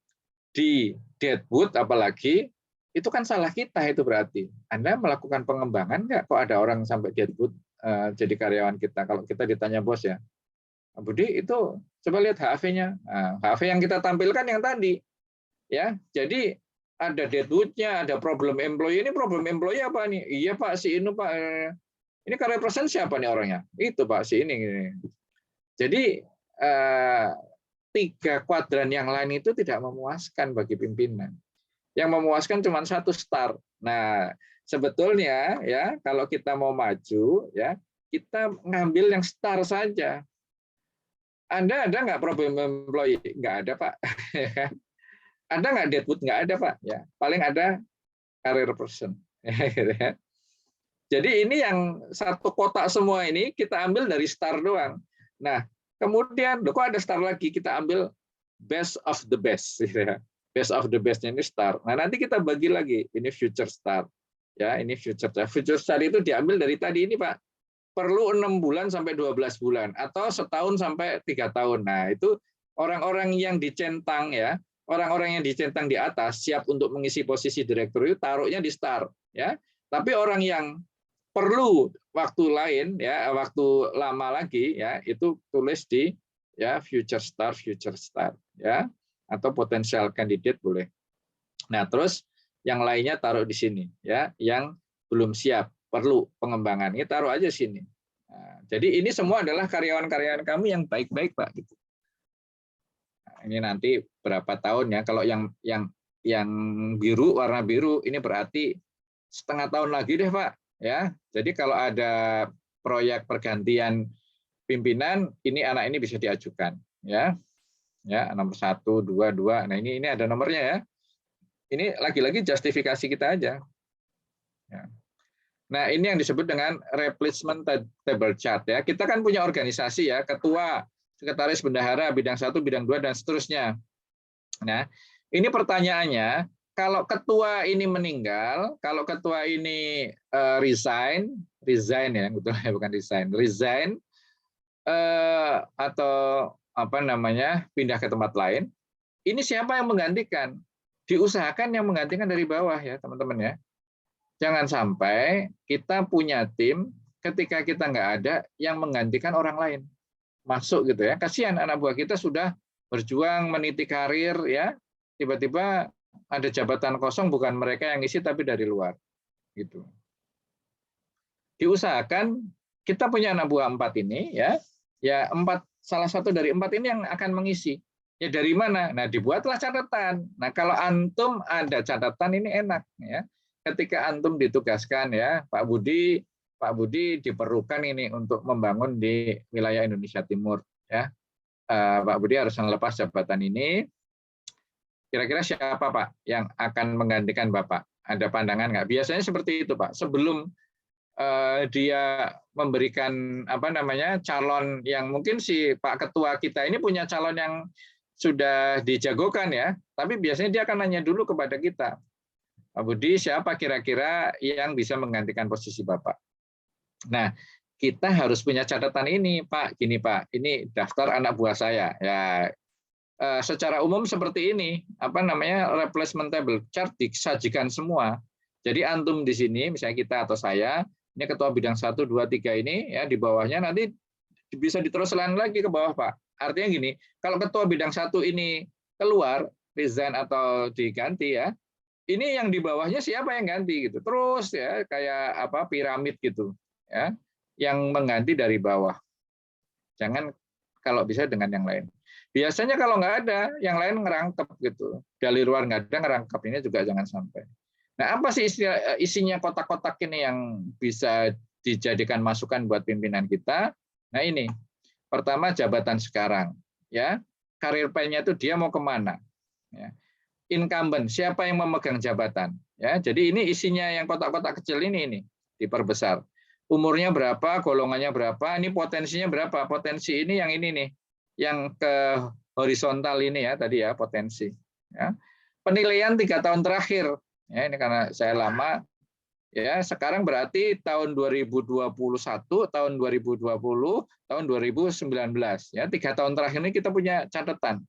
Speaker 1: di Deadwood apalagi itu kan salah kita itu berarti. Anda melakukan pengembangan nggak? Kok ada orang sampai Deadwood jadi karyawan kita? Kalau kita ditanya bos ya, Pak Budi itu coba lihat HAV-nya. Nah, HAV yang kita tampilkan yang tadi, ya. Jadi ada Deadwood-nya, ada problem employee. Ini problem employee apa nih? Iya Pak, si ini Pak. Ini career person siapa nih orangnya? Itu Pak, si ini. Jadi 3 kuadran yang lain itu tidak memuaskan bagi pimpinan. Yang memuaskan cuma 1 star. Nah, sebetulnya ya kalau kita mau maju ya kita ngambil yang star saja. Anda ada nggak problem employee? Nggak ada Pak. Ada nggak Deadwood? Nggak ada Pak. Ya paling ada career person. Jadi ini yang 1 kotak semua ini kita ambil dari star doang. Nah kemudian kok ada star lagi, kita ambil best of the best. Best of the bestnya ini star. Nah nanti kita bagi lagi, ini future star. Ya ini future star. Future star itu diambil dari tadi ini Pak. Perlu 6 bulan sampai 12 bulan atau setahun sampai 3 tahun. Nah itu orang-orang yang dicentang ya, orang-orang yang dicentang di atas siap untuk mengisi posisi direktur itu taruhnya di star. Ya, tapi orang yang perlu waktu lain ya, waktu lama lagi ya, itu tulis di ya future star ya, atau potensial candidate boleh. Nah terus yang lainnya taruh di sini ya, yang belum siap perlu pengembangan ini taruh aja sini. Nah, jadi ini semua adalah karyawan-karyawan kami yang baik-baik Pak. Gitu. Nah, ini nanti berapa tahun ya? Kalau yang biru warna biru ini berarti setengah tahun lagi deh Pak. Ya, jadi kalau ada proyek pergantian pimpinan, ini anak ini bisa diajukan. Ya, nomor 1, 2, 2. Nah ini ada nomornya ya. Ini lagi-lagi justifikasi kita aja. Ya. Nah, ini yang disebut dengan replacement table chart ya. Kita kan punya organisasi ya, ketua, sekretaris bendahara, bidang 1, bidang 2 dan seterusnya. Nah, ini pertanyaannya, kalau ketua ini meninggal, kalau ketua ini resign ya, betul ya, bukan resign atau apa namanya, pindah ke tempat lain, ini siapa yang menggantikan? Diusahakan yang menggantikan dari bawah ya, teman-teman ya. Jangan sampai kita punya tim ketika kita nggak ada yang menggantikan orang lain masuk gitu ya. Kasihan anak buah kita sudah berjuang meniti karir ya, tiba-tiba ada jabatan kosong bukan mereka yang isi tapi dari luar gitu. Diusahakan kita punya anak buah 4 ini ya 4 salah satu dari 4 ini yang akan mengisi. Ya dari mana? Nah dibuatlah catatan. Nah kalau antum ada catatan ini enak ya. Ketika antum ditugaskan ya Pak Budi diperlukan ini untuk membangun di wilayah Indonesia Timur ya. Pak Budi harus melepas jabatan ini. Kira-kira siapa Pak yang akan menggantikan Bapak? Ada pandangan nggak? Biasanya seperti itu Pak. Sebelum dia memberikan apa namanya calon yang mungkin si Pak Ketua kita ini punya calon yang sudah dijagokan ya. Tapi biasanya dia akan nanya dulu kepada kita. Pak Budi, siapa kira-kira yang bisa menggantikan posisi Bapak? Nah, kita harus punya catatan ini, Pak. Gini, Pak, ini daftar anak buah saya. Ya, secara umum seperti ini, apa namanya replacement table chart disajikan semua. Jadi antum di sini, misalnya kita atau saya, ini ketua bidang 1, 2, 3 ini, ya di bawahnya nanti bisa diteruskan lagi ke bawah, Pak. Artinya gini, kalau ketua bidang 1 ini keluar, resign atau diganti ya. Ini yang di bawahnya siapa yang ganti gitu. Terus ya kayak apa piramid gitu ya, yang mengganti dari bawah. Jangan kalau bisa dengan yang lain. Biasanya kalau nggak ada, yang lain ngerangkep gitu. Dari luar nggak ada ngerangkep, ini juga jangan sampai. Nah, apa sih isinya kotak-kotak ini yang bisa dijadikan masukan buat pimpinan kita? Nah, ini. Pertama jabatan sekarang ya. Karir plan-nya itu dia mau kemana? Ya. Incumbent, siapa yang memegang jabatan ya. Jadi ini isinya yang kotak-kotak kecil ini diperbesar. Umurnya berapa, golongannya berapa, ini potensinya berapa. Potensi ini yang ini nih, yang ke horizontal ini ya tadi ya potensi ya. Penilaian 3 tahun terakhir ya, ini karena saya lama ya, sekarang berarti tahun 2021, tahun 2020, tahun 2019 ya, 3 tahun terakhir ini kita punya catatan.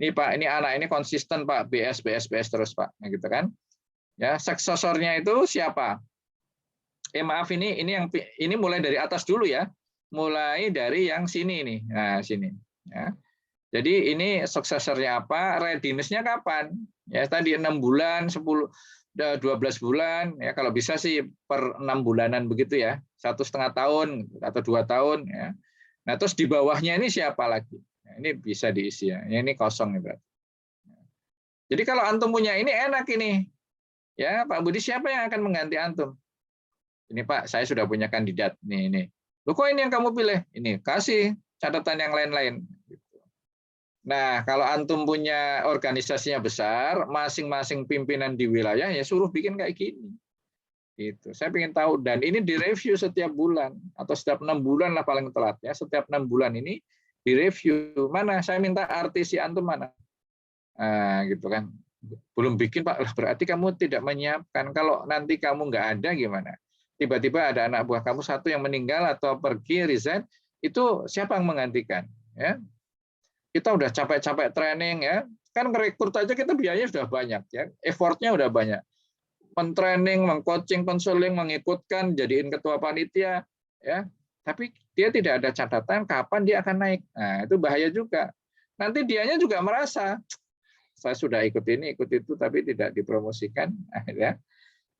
Speaker 1: Ini Pak, ini anak ini konsisten Pak, BS terus Pak, nah, gitu kan? Ya, suksesornya itu siapa? Maaf, ini mulai dari atas dulu ya. Mulai dari yang sini nih. Nah, sini. Ya. Jadi ini suksesornya apa? Readiness-nya kapan? Ya, tadi 6 bulan, 10, 12 bulan. Ya, kalau bisa sih per 6 bulanan begitu ya. 1,5 tahun atau 2 tahun. Ya. Nah, terus di bawahnya ini siapa lagi? Nah, ini bisa diisi ya. Ini kosong nih berarti. Jadi kalau antum punya ini enak ini. Ya, Pak Budi, siapa yang akan mengganti antum? Ini Pak, saya sudah punya kandidat. Nih. Loh, kok ini yang kamu pilih? Ini, kasih catatan yang lain-lain. Nah, kalau antum punya organisasinya besar, masing-masing pimpinan di wilayah, ya suruh bikin kayak gini. Gitu. Saya ingin tahu, dan ini direview setiap bulan, atau setiap 6 bulan lah paling telat. Ya, setiap 6 bulan ini direview. Mana, saya minta artis antum mana? Nah, gitu kan. Belum bikin Pak, berarti kamu tidak menyiapkan. Kalau nanti kamu nggak ada gimana? Tiba-tiba ada anak buah kamu satu yang meninggal atau pergi resign, itu siapa yang menggantikan? Ya, kita udah capek-capek training ya, kan ngerekrut aja kita biayanya sudah banyak ya, effortnya udah banyak, mentraining, mengcoaching, konseling, mengikutkan, jadiin ketua panitia ya, tapi dia tidak ada catatan kapan dia akan naik. Nah, itu bahaya juga. Nanti dianya juga merasa saya sudah ikut ini, ikut itu, tapi tidak dipromosikan. Ya.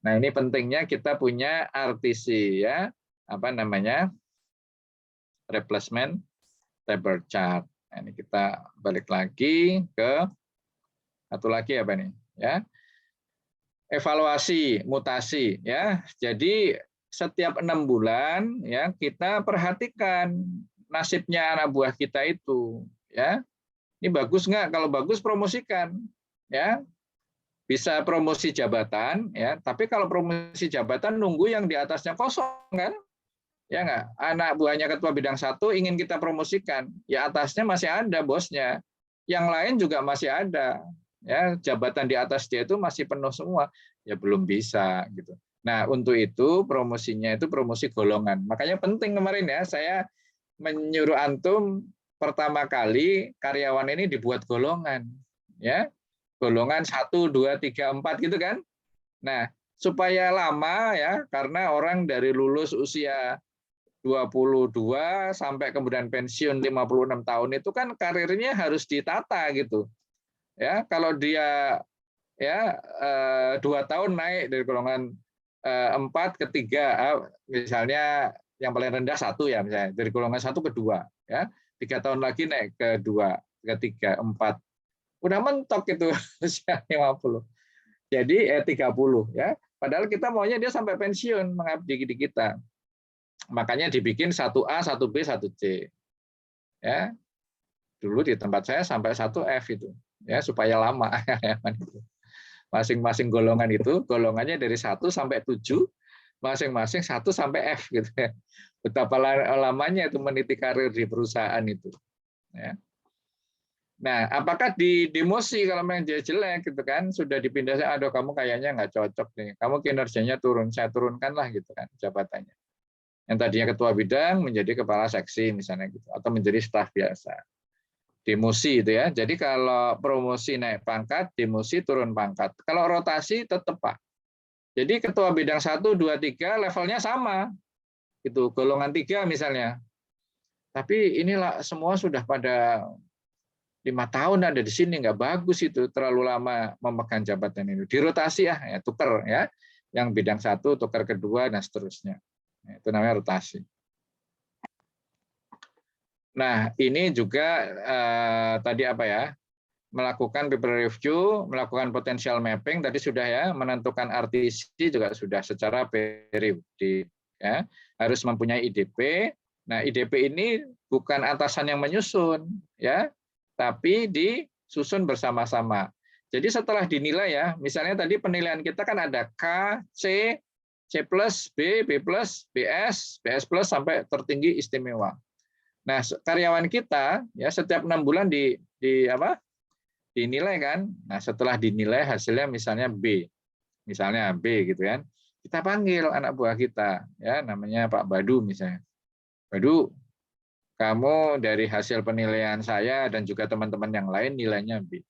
Speaker 1: Nah, ini pentingnya kita punya RTC ya, apa namanya, replacement table chart. Nah, ini kita balik lagi ke satu lagi apa nih? Ya, evaluasi mutasi ya. Jadi setiap 6 bulan ya kita perhatikan nasibnya anak buah kita itu. Ya, ini bagus nggak? Kalau bagus promosikan. Ya, bisa promosi jabatan ya, tapi kalau promosi jabatan nunggu yang di atasnya kosong kan, ya nggak, anak buahnya ketua bidang 1 ingin kita promosikan, ya atasnya masih ada bosnya, yang lain juga masih ada ya, jabatan di atas dia itu masih penuh semua, ya belum bisa gitu. Nah, untuk itu promosinya itu promosi golongan, makanya penting kemarin ya saya menyuruh antum pertama kali karyawan ini dibuat golongan ya, golongan 1, 2, 3, 4 gitu kan. Nah, supaya lama ya, karena orang dari lulus usia 22 sampai kemudian pensiun 56 tahun itu kan karirnya harus ditata gitu. Ya, kalau dia ya 2 tahun naik dari golongan 4 ke 3, misalnya yang paling rendah 1 ya, misalnya dari golongan 1 ke 2 ya, 3 tahun lagi naik ke 2, ke 3, 4. Udah mentok itu usia 50. Jadi 30 ya. Padahal kita maunya dia sampai pensiun mengabdi di kita. Makanya dibikin 1A, 1B, 1C. Ya. Dulu di tempat saya sampai 1F itu. Ya, supaya lama. Masing-masing golongan itu, golongannya dari 1 sampai 7, masing-masing 1 sampai F gitu ya. Betapa lamanya itu meniti karir di perusahaan itu. Ya. Nah, apakah di demosi kalau memang dia jelek gitu kan, sudah dipindah, aduh kamu kayaknya nggak cocok nih, kamu kinerjanya turun, saya turunkanlah gitu kan jabatannya. Yang tadinya ketua bidang menjadi kepala seksi misalnya gitu, atau menjadi staf biasa. Demosi itu ya. Jadi kalau promosi naik pangkat, demosi turun pangkat. Kalau rotasi tetap Pak. Jadi ketua bidang 1, 2, 3 levelnya sama. Itu golongan 3 misalnya. Tapi inilah semua sudah pada 5 tahun ada di sini, nggak bagus itu, terlalu lama memegang jabatan ini. Dirotasi ya tukar ya, yang bidang 1 tukar kedua dan seterusnya. Nah, itu namanya rotasi. Nah, ini juga tadi apa ya? Melakukan people review, melakukan potential mapping tadi sudah ya, menentukan RTC juga sudah secara periodik ya. Harus mempunyai IDP. Nah, IDP ini bukan atasan yang menyusun ya, tapi disusun bersama-sama. Jadi setelah dinilai ya, misalnya tadi penilaian kita kan ada K, C, C+, B, B+, BS, BS+, sampai tertinggi istimewa. Nah, karyawan kita ya setiap 6 bulan dinilai kan. Nah, setelah dinilai hasilnya misalnya B. Misalnya B gitu kan. Kita panggil anak buah kita ya, namanya Pak Badu misalnya. Badu, kamu dari hasil penilaian saya dan juga teman-teman yang lain nilainya B.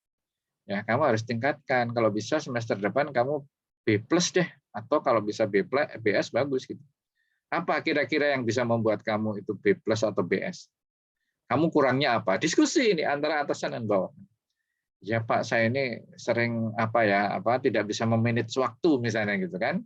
Speaker 1: Ya, kamu harus tingkatkan. Kalau bisa semester depan kamu B+ deh, atau kalau bisa BS bagus gitu. Apa kira-kira yang bisa membuat kamu itu B+ atau BS? Kamu kurangnya apa? Diskusi ini antara atasan dan bawah. Ya Pak, saya ini sering tidak bisa memanage waktu misalnya gitu kan.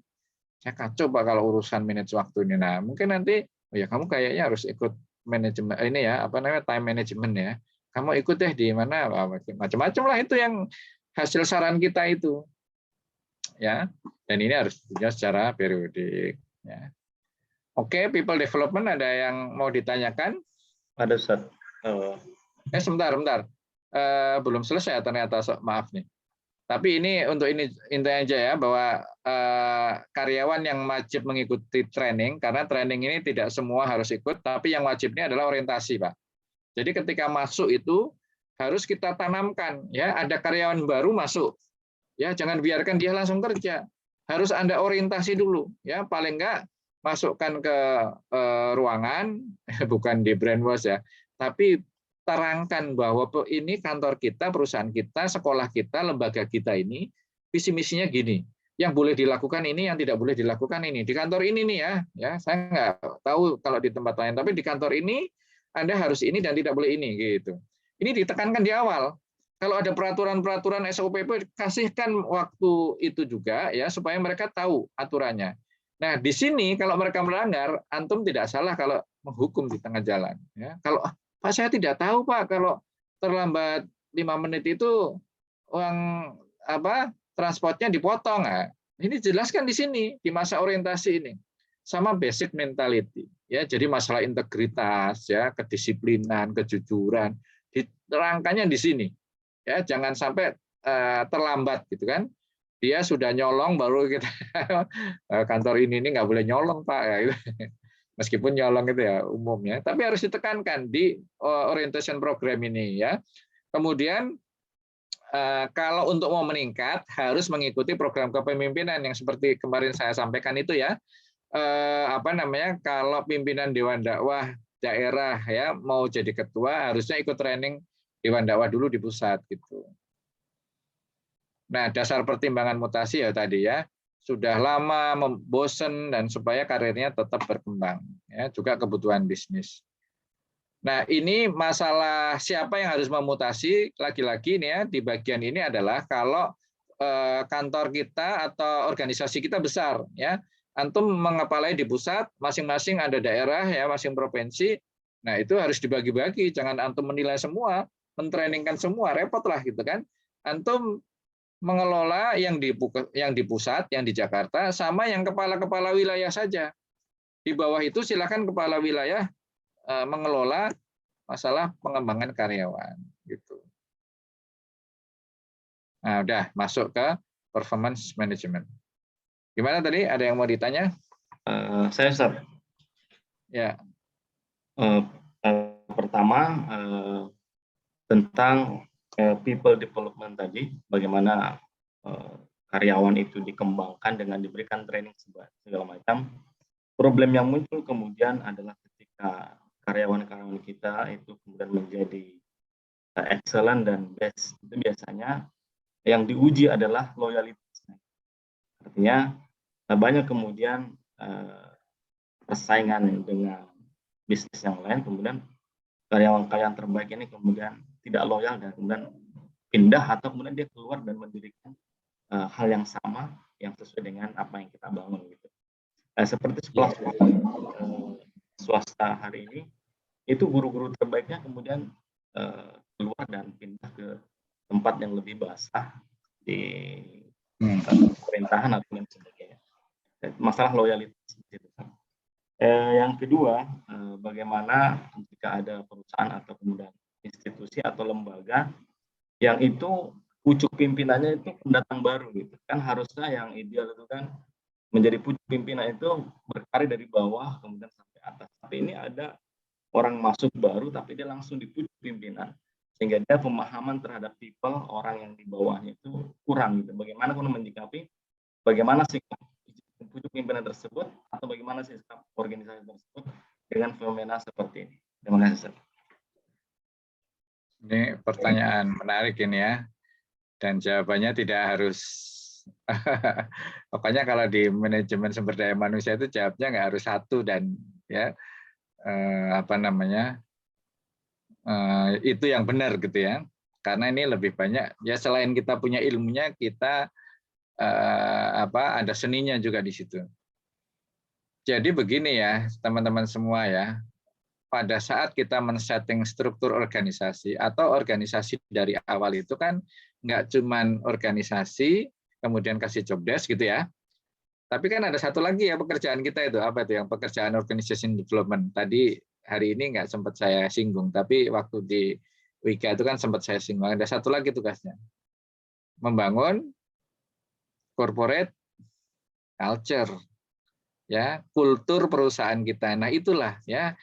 Speaker 1: Saya kacau Pak kalau urusan manage waktu ini. Nah, mungkin nanti ya kamu kayaknya harus ikut manajemen ini ya, time management ya. Kamu ikut deh di mana macam-macam lah, itu yang hasil saran kita itu. Ya. Dan ini harus ditinjau secara periodik ya. Oke, people development ada yang mau ditanyakan?
Speaker 3: Ada Ustaz.
Speaker 1: Sebentar. Belum selesai ternyata, maaf nih. Tapi ini untuk ini intinya aja ya, bahwa karyawan yang wajib mengikuti training, karena training ini tidak semua harus ikut, tapi yang wajibnya adalah orientasi, Pak. Jadi ketika masuk itu harus kita tanamkan, ya ada karyawan baru masuk, ya jangan biarkan dia langsung kerja, harus Anda orientasi dulu, ya paling enggak masukkan ke ruangan, bukan di brainwash ya, tapi terangkan bahwa ini kantor kita, perusahaan kita, sekolah kita, lembaga kita ini, visi misinya gini. Yang boleh dilakukan ini, yang tidak boleh dilakukan ini. Di kantor ini nih ya saya nggak tahu kalau di tempat lain, tapi di kantor ini Anda harus ini dan tidak boleh ini gitu. Ini ditekankan di awal. Kalau ada peraturan-peraturan SOP, kasihkan waktu itu juga ya supaya mereka tahu aturannya. Nah, di sini kalau mereka melanggar, antum tidak salah kalau menghukum di tengah jalan. Ya. Kalau Pak, saya tidak tahu Pak, kalau terlambat 5 menit itu uang transportnya dipotong. Nah, ini jelaskan di sini di masa orientasi ini. Sama basic mentality. Ya, jadi masalah integritas, ya, kedisiplinan, kejujuran, diterangkannya di sini. Ya, jangan sampai terlambat gitu kan. Dia sudah nyolong baru kita kantor ini nggak boleh nyolong Pak ya gitu. Meskipun nyolong itu ya umumnya, tapi harus ditekankan di orientation program ini ya. Kemudian kalau untuk mau meningkat harus mengikuti program kepemimpinan yang seperti kemarin saya sampaikan itu ya. Kalau pimpinan Dewan Dakwah daerah ya mau jadi ketua harusnya ikut training Dewan Dakwah dulu di pusat gitu. Nah, dasar pertimbangan mutasi ya tadi ya, sudah lama bosen dan supaya karirnya tetap berkembang ya, juga kebutuhan bisnis. Nah, ini masalah siapa yang harus memutasi, lagi-lagi nih ya di bagian ini adalah kalau kantor kita atau organisasi kita besar ya, antum mengepalai di pusat, masing-masing ada daerah ya, masing provinsi. Nah, itu harus dibagi-bagi, jangan antum menilai semua, mentrainingkan semua, repot lah gitu kan. Antum mengelola yang di pusat, yang di Jakarta, sama yang kepala-kepala wilayah saja. Di bawah itu silakan kepala wilayah mengelola masalah pengembangan karyawan. Gitu. Nah, udah masuk ke performance management. Gimana tadi? Ada yang mau ditanya?
Speaker 3: Saya Ustaz.
Speaker 1: Ya.
Speaker 3: Pertama tentang people development tadi, bagaimana karyawan itu dikembangkan dengan diberikan training segala macam. Problem yang muncul kemudian adalah ketika karyawan-karyawan kita itu kemudian menjadi excellent dan best, itu biasanya yang diuji adalah loyalitasnya. Artinya banyak kemudian persaingan dengan bisnis yang lain, kemudian karyawan-karyawan terbaik ini kemudian tidak loyal dan kemudian pindah atau kemudian dia keluar dan mendirikan hal yang sama yang sesuai dengan apa yang kita bangun gitu. Seperti sekolah swasta hari ini itu guru-guru terbaiknya kemudian keluar dan pindah ke tempat yang lebih basah di pemerintahan atau lain sebagainya. Masalah loyalitas itu. Yang kedua, bagaimana jika ada perusahaan atau kemudian institusi atau lembaga yang itu pucuk pimpinannya itu pendatang baru gitu kan, harusnya yang ideal itu kan menjadi pucuk pimpinan itu berkarir dari bawah kemudian sampai atas, tapi ini ada orang masuk baru tapi dia langsung di pucuk pimpinan sehingga dia pemahaman terhadap people orang yang di bawahnya itu kurang gitu. Bagaimana kemudian menyikapi, bagaimana sikap pucuk pimpinan tersebut atau bagaimana sikap organisasi tersebut dengan fenomena seperti ini. Terima kasih Ustaz.
Speaker 1: Ini pertanyaan menarik ini ya, dan jawabannya tidak harus Pokoknya kalau di manajemen sumber daya manusia itu jawabnya nggak harus satu dan ya apa namanya itu yang benar gitu ya. Karena ini lebih banyak ya selain kita punya ilmunya kita ada seninya juga di situ. Jadi begini ya teman-teman semua ya. Pada saat kita men-setting struktur organisasi atau organisasi dari awal itu kan nggak cuman organisasi kemudian kasih job desk gitu ya. Tapi kan ada satu lagi ya pekerjaan kita itu apa itu yang pekerjaan organization development. Tadi hari ini nggak sempat saya singgung, tapi waktu di Wika itu kan sempat saya singgung. Ada satu lagi tugasnya, membangun corporate culture, ya kultur perusahaan kita. Nah itulah ya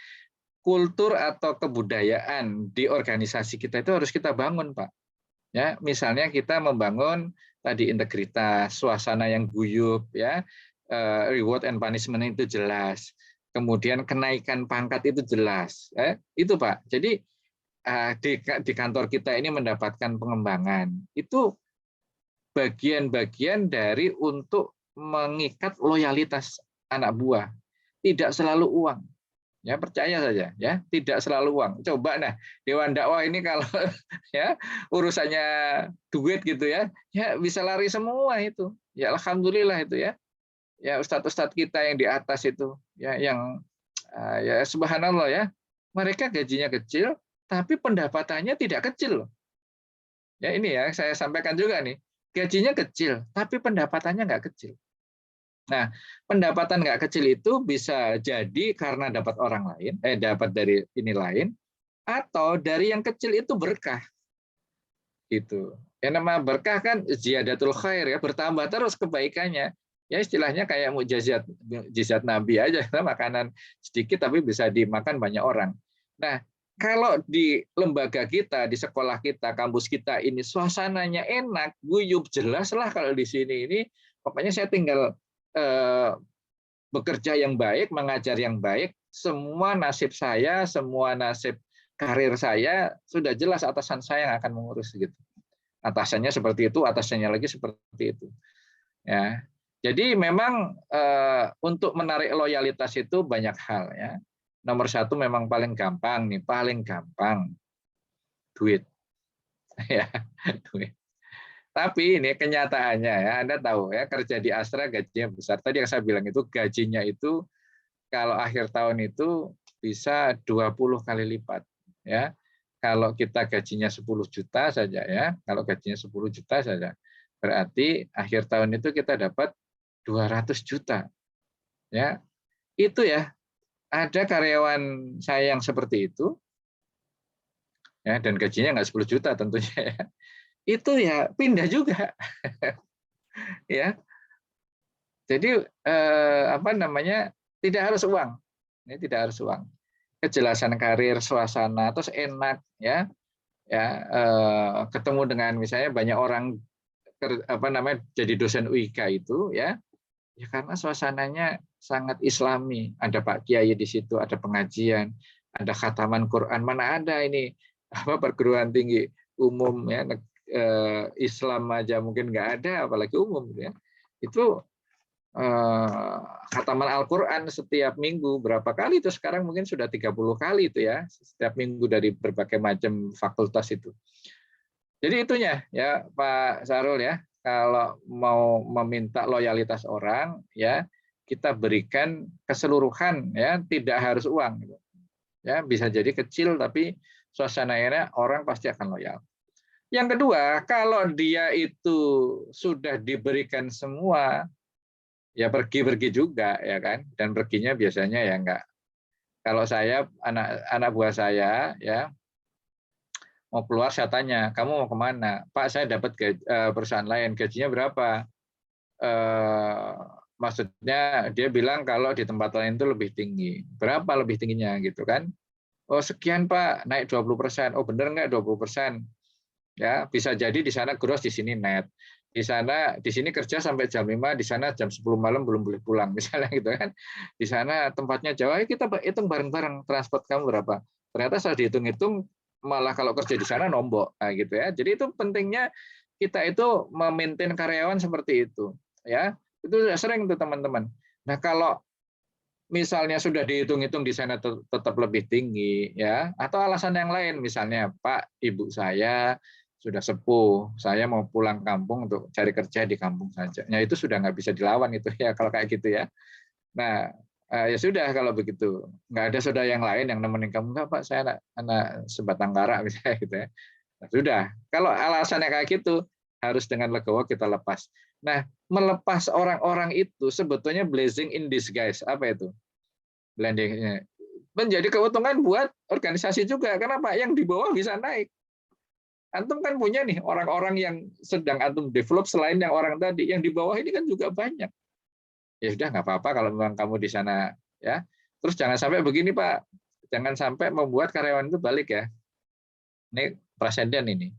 Speaker 1: kultur atau kebudayaan di organisasi kita itu harus kita bangun, Pak. Ya, misalnya kita membangun tadi integritas, suasana yang guyup, ya, reward and punishment itu jelas, kemudian kenaikan pangkat itu jelas, itu Pak. Jadi di kantor kita ini mendapatkan pengembangan itu bagian-bagian dari untuk mengikat loyalitas anak buah, tidak selalu uang. Ya percaya saja ya, tidak selalu uang. Coba nah Dewan Dakwah ini kalau ya urusannya duit gitu ya bisa lari semua itu. Ya alhamdulillah itu ya. Ya ustadz-ustadz kita yang di atas itu ya yang ya subhanallah ya. Mereka gajinya kecil tapi pendapatannya tidak kecil loh. Ya ini ya saya sampaikan juga nih. Gajinya kecil tapi pendapatannya nggak kecil. Nah, pendapatan nggak kecil itu bisa jadi karena dapat orang lain, dapat dari ini lain, atau dari yang kecil itu berkah. Gitu. Yang nama berkah kan ziyadatul khair ya, bertambah terus kebaikannya. Ya istilahnya kayak mukjizat Nabi aja, makanan sedikit tapi bisa dimakan banyak orang. Nah, kalau di lembaga kita, di sekolah kita, kampus kita ini suasananya enak, guyup, jelas lah kalau di sini ini, pokoknya saya tinggal bekerja yang baik, mengajar yang baik, semua nasib saya, semua nasib karir saya sudah jelas atasan saya yang akan mengurus gitu. Atasannya seperti itu, atasannya lagi seperti itu. Ya. Jadi memang untuk menarik loyalitas itu banyak hal ya. Nomor satu memang paling gampang nih, paling gampang duit. Ya, duit. Tapi ini kenyataannya ya, Anda tahu ya kerja di Astra gajinya besar. Tadi yang saya bilang itu gajinya itu kalau akhir tahun itu bisa 20 kali lipat ya. Kalau kita gajinya 10 juta saja ya, kalau gajinya 10 juta saja. Berarti akhir tahun itu kita dapat 200 juta. Ya. Itu ya. Ada karyawan saya yang seperti itu. Ya, dan gajinya nggak 10 juta tentunya ya. Itu ya pindah juga. Ya. Jadi apa namanya? Tidak harus uang. Ini tidak harus uang. Kejelasan karir, suasana, terus enak ya. Ya, ketemu dengan misalnya banyak orang apa namanya jadi dosen UIK itu ya. Ya karena suasananya sangat Islami. Ada Pak Kiai di situ, ada pengajian, ada khataman Quran. Mana ada ini apa perguruan tinggi umum ya Islam aja mungkin nggak ada, apalagi umum ya. Itu khataman Al-Quran setiap minggu berapa kali itu sekarang mungkin sudah 30 kali itu ya setiap minggu dari berbagai macam fakultas itu. Jadi itunya ya Pak Sarul ya, kalau mau meminta loyalitas orang ya kita berikan keseluruhan ya, tidak harus uang gitu. Ya bisa jadi kecil tapi suasananya orang pasti akan loyal. Yang kedua, kalau dia itu sudah diberikan semua, ya pergi-pergi juga ya kan, dan perginya biasanya ya enggak. Kalau saya anak buah saya ya mau keluar saya tanya, kamu mau kemana? Pak saya dapat perusahaan lain, gajinya berapa? Maksudnya dia bilang kalau di tempat lain itu lebih tinggi. Berapa lebih tingginya gitu kan? Oh sekian Pak, naik 20%. Oh bener nggak 20%? Ya bisa jadi di sana gross, di sini net. Di sini kerja sampai jam 5, di sana jam 10 malam belum boleh pulang misalnya gitu kan. Di sana tempatnya jauh, kita hitung bareng-bareng transport kamu berapa. Ternyata setelah dihitung-hitung malah kalau kerja di sana nombok gitu ya. Jadi itu pentingnya kita itu memaintain karyawan seperti itu, ya. Itu sudah sering tuh teman-teman. Nah, kalau misalnya sudah dihitung-hitung di sana tetap lebih tinggi, ya, atau alasan yang lain, misalnya Pak, Ibu saya sudah sepuh, saya mau pulang kampung untuk cari kerja di kampung saja. Nah, itu sudah nggak bisa dilawan itu ya kalau kayak gitu ya. Nah, ya sudah kalau begitu, nggak ada saudara yang lain yang nemenin kamu, nggak Pak, saya anak sebatang kara misalnya gitu ya. Nah, sudah, kalau alasannya kayak gitu harus dengan legowo kita lepas. Nah, melepas orang-orang itu sebetulnya blessing in disguise. Apa itu? Blendingnya. Menjadi keuntungan buat organisasi juga. Kenapa? Yang di bawah bisa naik. Antum kan punya nih orang-orang yang sedang antum develop selain yang orang tadi. Yang di bawah ini kan juga banyak. Ya sudah, nggak apa-apa kalau memang kamu di sana, ya. Terus jangan sampai begini Pak, jangan sampai membuat karyawan itu balik ya. Ini presiden ini.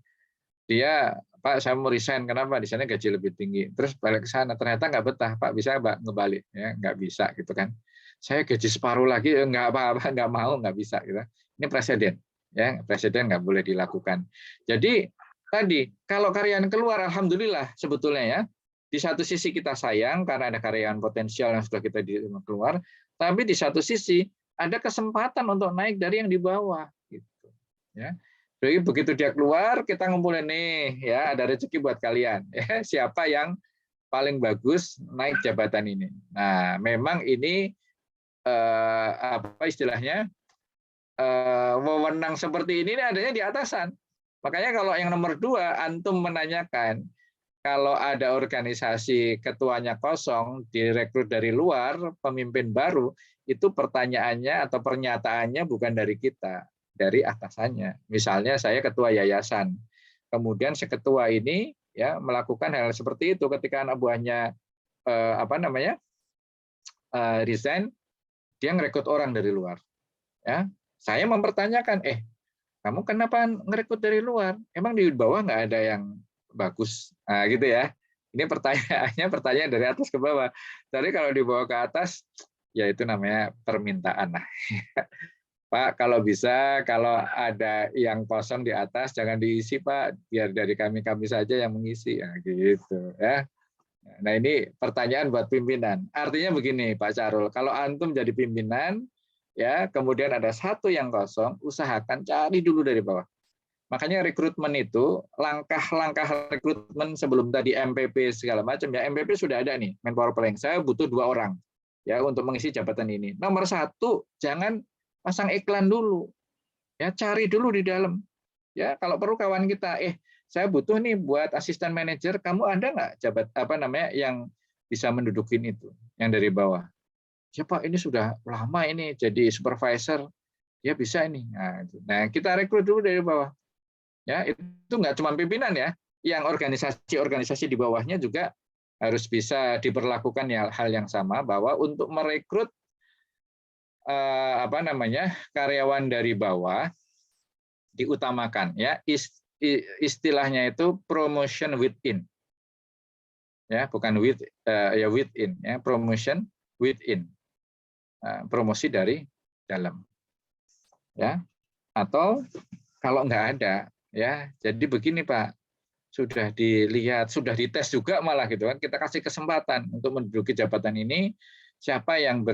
Speaker 1: Dia, Pak, saya mau resign, kenapa? Di sana gaji lebih tinggi. Terus balik ke sana, ternyata nggak betah, Pak, bisa Pak ngebalik? Ya, nggak bisa gitu kan. Saya gaji separuh lagi, nggak apa-apa, nggak mau, nggak bisa gitu. Ini presiden, ya, presiden nggak boleh dilakukan. Jadi tadi kalau karyawan keluar, alhamdulillah sebetulnya ya. Di satu sisi kita sayang karena ada karyawan potensial yang sudah kita keluar, tapi di satu sisi ada kesempatan untuk naik dari yang di bawah, gitu. Ya. Jadi begitu dia keluar, kita ngumpulin nih, ya ada rezeki buat kalian. Ya, siapa yang paling bagus naik jabatan ini? Nah, memang ini apa istilahnya wewenang seperti ini adanya di atasan. Makanya kalau yang nomor 2, antum menanyakan kalau ada organisasi ketuanya kosong, direkrut dari luar, pemimpin baru, itu pertanyaannya atau pernyataannya bukan dari kita, dari atasannya. Misalnya saya ketua yayasan, kemudian si ketua ini ya melakukan hal seperti itu ketika anak buahnya resign, dia ngerekrut orang dari luar. Ya, saya mempertanyakan, kamu kenapa ngerekrut dari luar? Emang di bawah nggak ada yang bagus? Nah, gitu ya. Ini pertanyaannya pertanyaan dari atas ke bawah. Tapi kalau dibawa ke atas, ya itu namanya permintaan. Nah, Pak, kalau bisa, kalau ada yang kosong di atas, jangan diisi, Pak. Biar dari kami saja yang mengisi. Ya, gitu. Ya. Nah, ini pertanyaan buat pimpinan. Artinya begini, Pak Charul, kalau antum jadi pimpinan, ya, kemudian ada satu yang kosong, usahakan cari dulu dari bawah. Makanya rekrutmen itu, langkah-langkah rekrutmen sebelum tadi MPP segala macam, ya MPP sudah ada nih, Manpower Planning. Saya butuh 2 orang ya untuk mengisi jabatan ini. Nomor 1, jangan pasang iklan dulu. Ya, cari dulu di dalam. Ya, kalau perlu kawan kita, saya butuh nih buat asisten manajer, kamu ada nggak yang bisa mendudukin itu, yang dari bawah? Ya Pak, ini sudah lama ini jadi supervisor, ya bisa ini. Nah, kita rekrut dulu dari bawah. Ya, itu nggak cuma pimpinan ya, yang organisasi-organisasi di bawahnya juga harus bisa diperlakukan hal yang sama, bahwa untuk merekrut karyawan dari bawah diutamakan ya, istilahnya itu promotion within. Ya, bukan within ya, promotion within. Promosi dari dalam. Ya. Atau kalau nggak ada, ya, jadi begini Pak, sudah dilihat, sudah dites juga malah gitu kan, kita kasih kesempatan untuk menduduki jabatan ini, siapa yang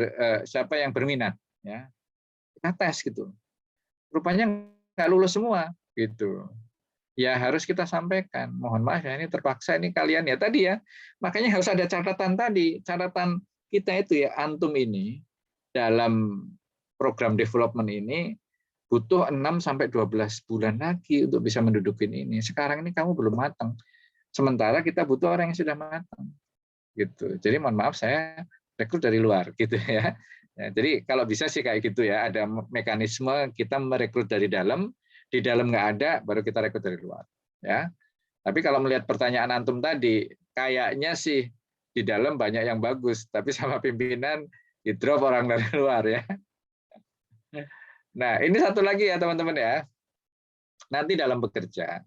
Speaker 1: berminat, ya, kita tes gitu. Rupanya nggak lulus semua, gitu. Ya harus kita sampaikan, mohon maaf ya ini terpaksa ini kalian ya tadi ya, makanya harus ada catatan tadi, catatan kita itu ya, antum ini dalam program development ini butuh 6-12 bulan lagi untuk bisa mendudukin ini. Sekarang ini kamu belum matang. Sementara kita butuh orang yang sudah matang. Gitu. Jadi mohon maaf saya rekrut dari luar gitu ya. Jadi kalau bisa sih kayak gitu ya, ada mekanisme kita merekrut dari dalam, di dalam nggak ada baru kita rekrut dari luar. Ya. Tapi kalau melihat pertanyaan antum tadi, kayaknya sih di dalam banyak yang bagus, tapi sama pimpinan di drop orang dari luar ya. Nah, ini satu lagi ya teman-teman ya. Nanti dalam bekerja,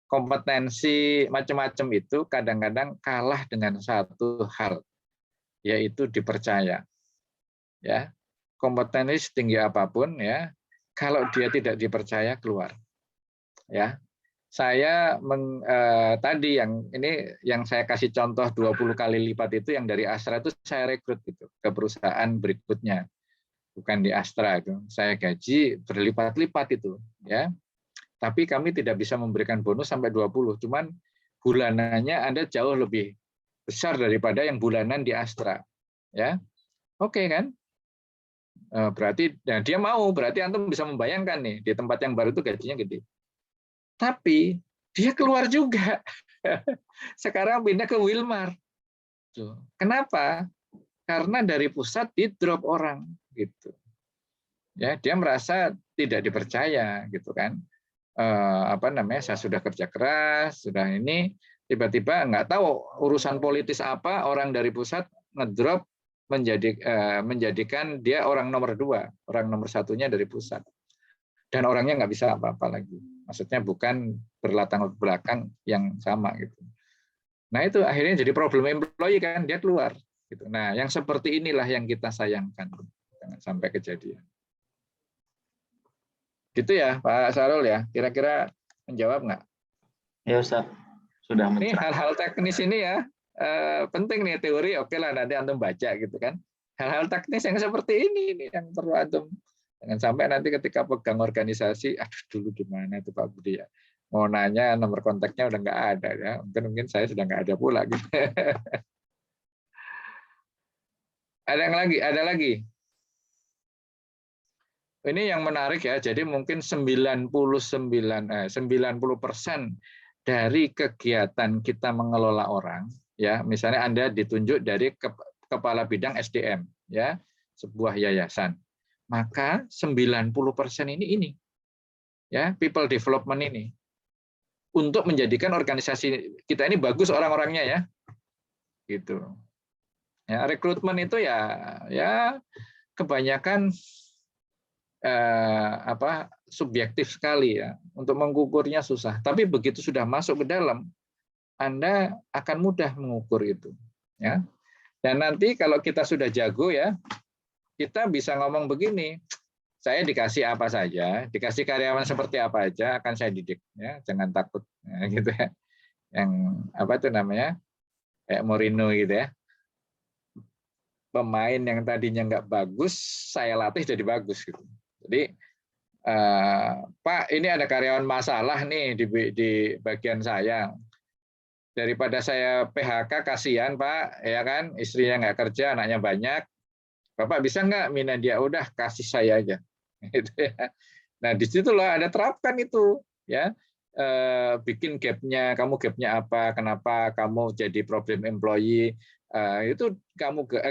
Speaker 1: kompetensi macam-macam itu kadang-kadang kalah dengan satu hal, yaitu dipercaya. Ya, kompetensi setinggi apapun ya, kalau dia tidak dipercaya keluar. Ya, saya tadi yang saya kasih contoh 20 kali lipat itu yang dari Astra itu saya rekrut gitu ke perusahaan berikutnya. Bukan di Astra itu. Saya gaji berlipat-lipat itu, ya. Tapi kami tidak bisa memberikan bonus sampai 20, cuman bulanannya Anda jauh lebih besar daripada yang bulanan di Astra. Ya. Oke kan? Berarti dia mau, berarti antum bisa membayangkan nih di tempat yang baru itu gajinya gede. Tapi dia keluar juga. Sekarang pindah ke Wilmar. Kenapa? Karena dari pusat di drop orang gitu. Ya, dia merasa tidak dipercaya gitu kan. Saya sudah kerja keras, sudah ini tiba-tiba nggak tahu urusan politis apa orang dari pusat ngedrop menjadikan dia orang nomor 2, orang nomor 1-nya dari pusat. Dan orangnya nggak bisa apa-apa lagi. Maksudnya bukan berlatar belakang yang sama gitu. Nah itu akhirnya jadi problem employee kan, dia keluar. Gitu. Nah yang seperti inilah yang kita sayangkan, jangan sampai kejadian. Gitu ya Pak Sarul ya, kira-kira menjawab nggak?
Speaker 3: Ya Ustaz, sudah
Speaker 1: Ini
Speaker 3: mencerahkan.
Speaker 1: hal-hal teknis ini ya, penting nih teori, oke lah nanti antum baca gitu kan. Hal-hal teknis yang seperti ini yang perlu antum. Jangan sampai nanti ketika pegang organisasi, aduh dulu gimana itu Pak Budi ya. Mau nanya nomor kontaknya udah nggak ada ya, mungkin saya sudah nggak ada pula gitu. Ada lagi. Ini yang menarik ya, jadi mungkin 90% dari kegiatan kita mengelola orang, ya misalnya Anda ditunjuk dari kepala bidang SDM, ya sebuah yayasan, maka 90% ini, ya people development ini, untuk menjadikan organisasi kita ini bagus orang-orangnya ya, gitu. Ya rekrutmen itu ya kebanyakan subjektif sekali ya, untuk mengukurnya susah. Tapi begitu sudah masuk ke dalam, Anda akan mudah mengukur itu. Ya. Dan nanti kalau kita sudah jago ya, kita bisa ngomong begini, saya dikasih apa saja, dikasih karyawan seperti apa aja akan saya didik. Ya, jangan takut, ya, gitu ya. Yang kayak Mourinho gitu ya. Pemain yang tadinya nggak bagus, saya latih jadi bagus gitu. Jadi Pak, ini ada karyawan masalah nih di bagian saya. Daripada saya PHK, kasihan Pak, ya kan, istrinya nggak kerja, anaknya banyak. Bapak bisa nggak mina dia? Udah kasih saya aja. Gitu ya. Nah disitulah ada terapkan itu, ya. Bikin gapnya, kamu gapnya apa? Kenapa kamu jadi problem employee? Itu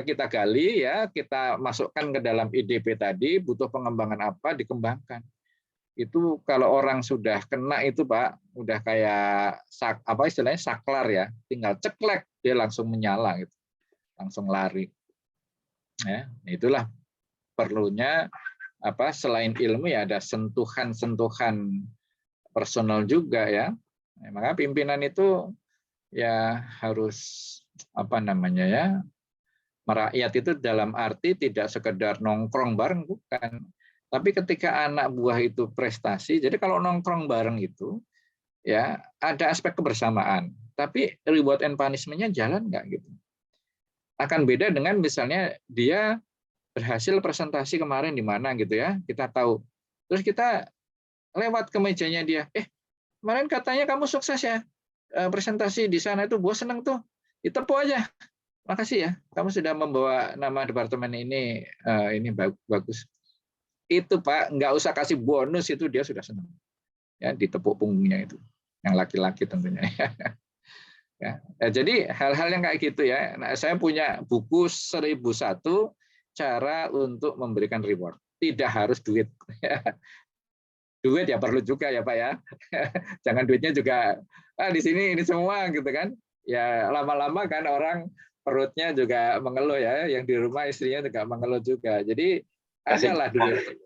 Speaker 1: kita gali ya, kita masukkan ke dalam IDP tadi, butuh pengembangan apa, dikembangkan. Itu kalau orang sudah kena itu Pak, udah kayak istilahnya saklar ya, tinggal ceklek dia langsung menyala gitu, langsung lari. Ya, itulah perlunya selain ilmu ya ada sentuhan-sentuhan personal juga ya. Maka pimpinan itu ya harus merakyat itu dalam arti tidak sekedar nongkrong bareng, bukan. Tapi ketika anak buah itu prestasi, jadi kalau nongkrong bareng itu ya ada aspek kebersamaan. Tapi reward and punishment-nya jalan nggak gitu. Akan beda dengan misalnya dia berhasil presentasi kemarin di mana gitu ya, kita tahu. Terus kita lewat ke mejanya dia, kemarin katanya kamu sukses ya, presentasi di sana itu, gua seneng tuh, ditepuk aja. Makasih ya, kamu sudah membawa nama departemen ini bagus. Itu Pak, nggak usah kasih bonus, itu dia sudah senang. Ya, ditepuk punggungnya itu, yang laki-laki tentunya. Ya, jadi hal-hal yang kayak gitu ya. Nah, saya punya buku 1001 cara untuk memberikan reward. Tidak harus duit. Duit ya perlu juga ya Pak ya. Jangan duitnya juga di sini ini semua gitu kan. Ya lama-lama kan orang perutnya juga mengeluh ya, yang di rumah istrinya juga mengeluh juga. Jadi adalah duit.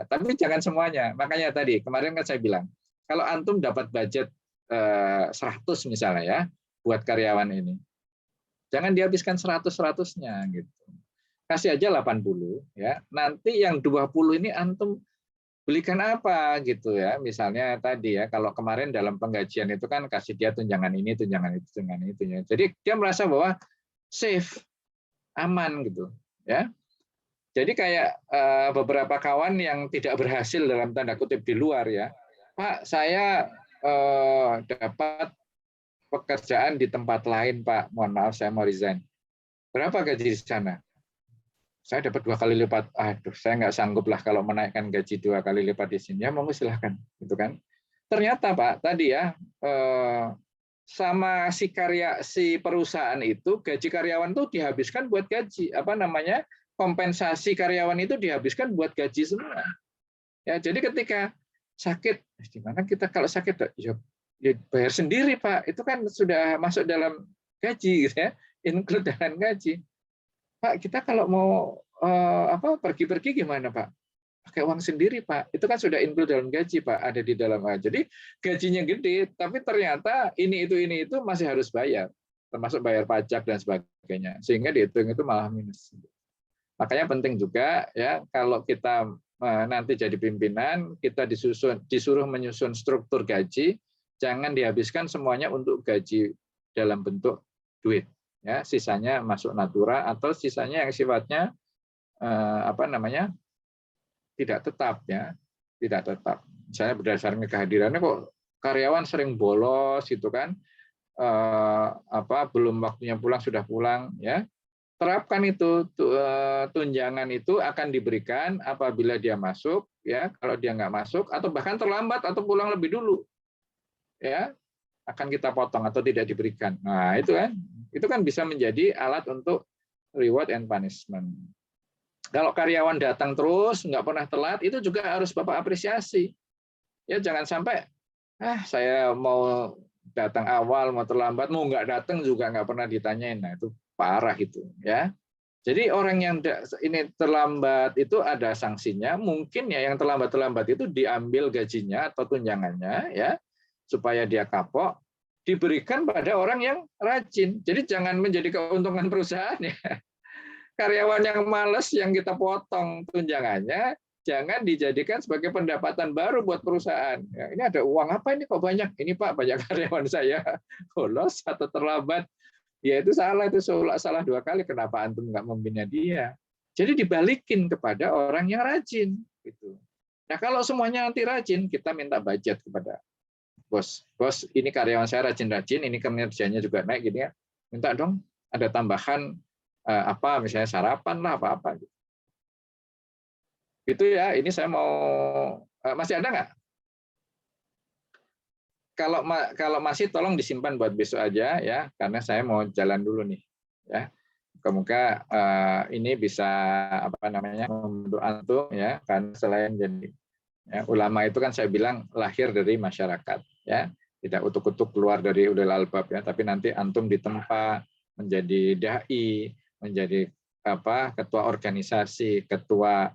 Speaker 1: Tapi jangan semuanya. Makanya tadi kemarin kan saya bilang, kalau antum dapat budget 100 misalnya ya buat karyawan ini, jangan dihabiskan 100-100-nya gitu. Kasih aja 80 ya. Nanti yang 20 ini antum belikan apa gitu ya. Misalnya tadi ya, kalau kemarin dalam penggajian itu kan kasih dia tunjangan ini, tunjangan itu, tunjangan itu ya. Jadi dia merasa bahwa safe, aman gitu ya. Jadi kayak beberapa kawan yang tidak berhasil dalam tanda kutip di luar ya, Pak, saya dapat pekerjaan di tempat lain, Pak. Mohon maaf, saya mau resign. Berapa gaji di sana? Saya dapat 2 kali lipat. Aduh, saya nggak sanggup lah kalau menaikkan gaji 2 kali lipat di sini. Ya, monggo silahkan, gitu kan? Ternyata Pak, tadi ya sama si perusahaan itu gaji karyawan itu dihabiskan buat gaji kompensasi karyawan itu dihabiskan buat gaji semua. Ya, jadi ketika sakit, gimana kita kalau sakit? Ya bayar sendiri Pak. Itu kan sudah masuk dalam gaji, gitu ya, include dalam gaji. Pak, kita kalau mau pergi-pergi gimana Pak? Pakai uang sendiri Pak. Itu kan sudah include dalam gaji Pak, ada di dalam. Jadi gajinya gede, tapi ternyata ini itu masih harus bayar, termasuk bayar pajak dan sebagainya. Sehingga dihitung itu malah minus. Makanya penting juga ya kalau kita nanti jadi pimpinan, kita disuruh menyusun struktur gaji, jangan dihabiskan semuanya untuk gaji dalam bentuk duit. Ya, sisanya masuk natura atau sisanya yang sifatnya tidak tetap ya, tidak tetap. Misalnya berdasarkan kehadirannya kok karyawan sering bolos gitu kan, belum waktunya pulang sudah pulang ya. Terapkan itu tunjangan itu akan diberikan apabila dia masuk ya, kalau dia nggak masuk atau bahkan terlambat atau pulang lebih dulu ya, akan kita potong atau tidak diberikan. Nah, itu kan bisa menjadi alat untuk reward and punishment. Kalau karyawan datang terus, nggak pernah telat, itu juga harus Bapak apresiasi. Ya, jangan sampai, saya mau datang awal, mau terlambat, mau nggak datang juga nggak pernah ditanyain. Nah, itu parah itu. Ya. Jadi orang yang ini terlambat itu ada sanksinya. Mungkin ya yang terlambat itu diambil gajinya atau tunjangannya, ya, supaya dia kapok, diberikan pada orang yang rajin. Jadi jangan menjadi keuntungan perusahaan ya. Karyawan yang malas yang kita potong tunjangannya, jangan dijadikan sebagai pendapatan baru buat perusahaan. Ya, ini ada uang apa ini kok banyak? Ini Pak, banyak karyawan saya bolos atau terlambat. Ya itu salah, itu salah 2 kali. Kenapa antum nggak membina dia? Jadi dibalikin kepada orang yang rajin. Gitu. Nah kalau semuanya nanti rajin, kita minta budget kepada bos, ini karyawan saya rajin-rajin, ini kinerjanya juga naik gini ya, minta dong ada tambahan misalnya sarapan lah apa-apa. Itu ya, ini saya mau masih ada nggak? Kalau masih tolong disimpan buat besok aja ya, karena saya mau jalan dulu nih ya. Semoga ini bisa membantu antum ya, karena selain jadi ya, ulama itu kan saya bilang lahir dari masyarakat ya, tidak utuk-utuk keluar dari ulil albab ya, tapi nanti antum ditempa menjadi dai, menjadi ketua organisasi, ketua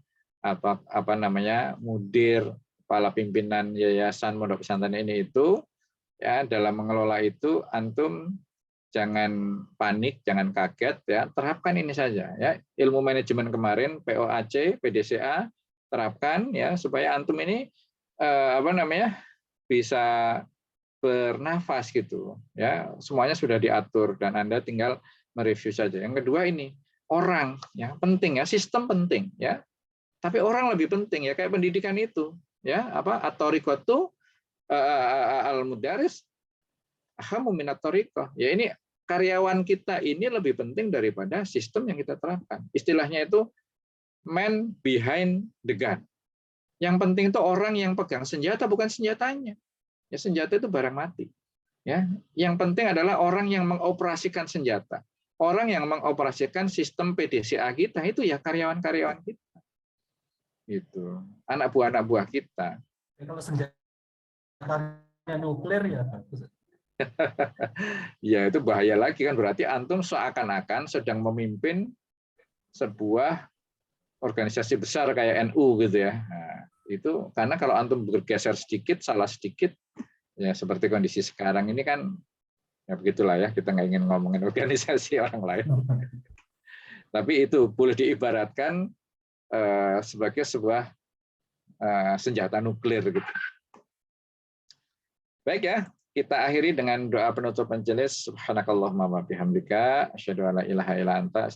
Speaker 1: mudir, kepala pimpinan yayasan pondok pesantren ini itu ya, dalam mengelola itu antum jangan panik, jangan kaget ya, terapkan ini saja ya, ilmu manajemen kemarin POAC, PDCA terapkan ya, supaya antum ini bisa bernafas gitu ya, semuanya sudah diatur dan Anda tinggal mereview saja. Yang kedua ini orang ya penting ya, sistem penting ya, tapi orang lebih penting ya, kayak pendidikan itu ya, at-thariqatu al-mudaris ahamu minat thariqah ya, ini karyawan kita ini lebih penting daripada sistem yang kita terapkan. Istilahnya itu man behind the gun. Yang penting itu orang yang pegang senjata, bukan senjatanya. Ya, senjata itu barang mati. Ya, yang penting adalah orang yang mengoperasikan senjata. Orang yang mengoperasikan sistem PDCA kita itu ya karyawan-karyawan kita. Gitu. Anak buah kita.
Speaker 5: Kalau senjatanya nuklir ya
Speaker 1: ya itu bahaya lagi kan, berarti antum seakan-akan sedang memimpin sebuah organisasi besar kayak NU gitu ya. Nah, itu karena kalau antum bergeser sedikit, salah sedikit, ya seperti kondisi sekarang ini kan, ya begitulah ya, kita nggak ingin ngomongin organisasi orang lain. Tapi itu boleh diibaratkan sebagai sebuah senjata nuklir gitu. Baik ya, kita akhiri dengan doa penutup majelis. Subhanakallahumma wa bihamdika asyhadu an la ilaha illa anta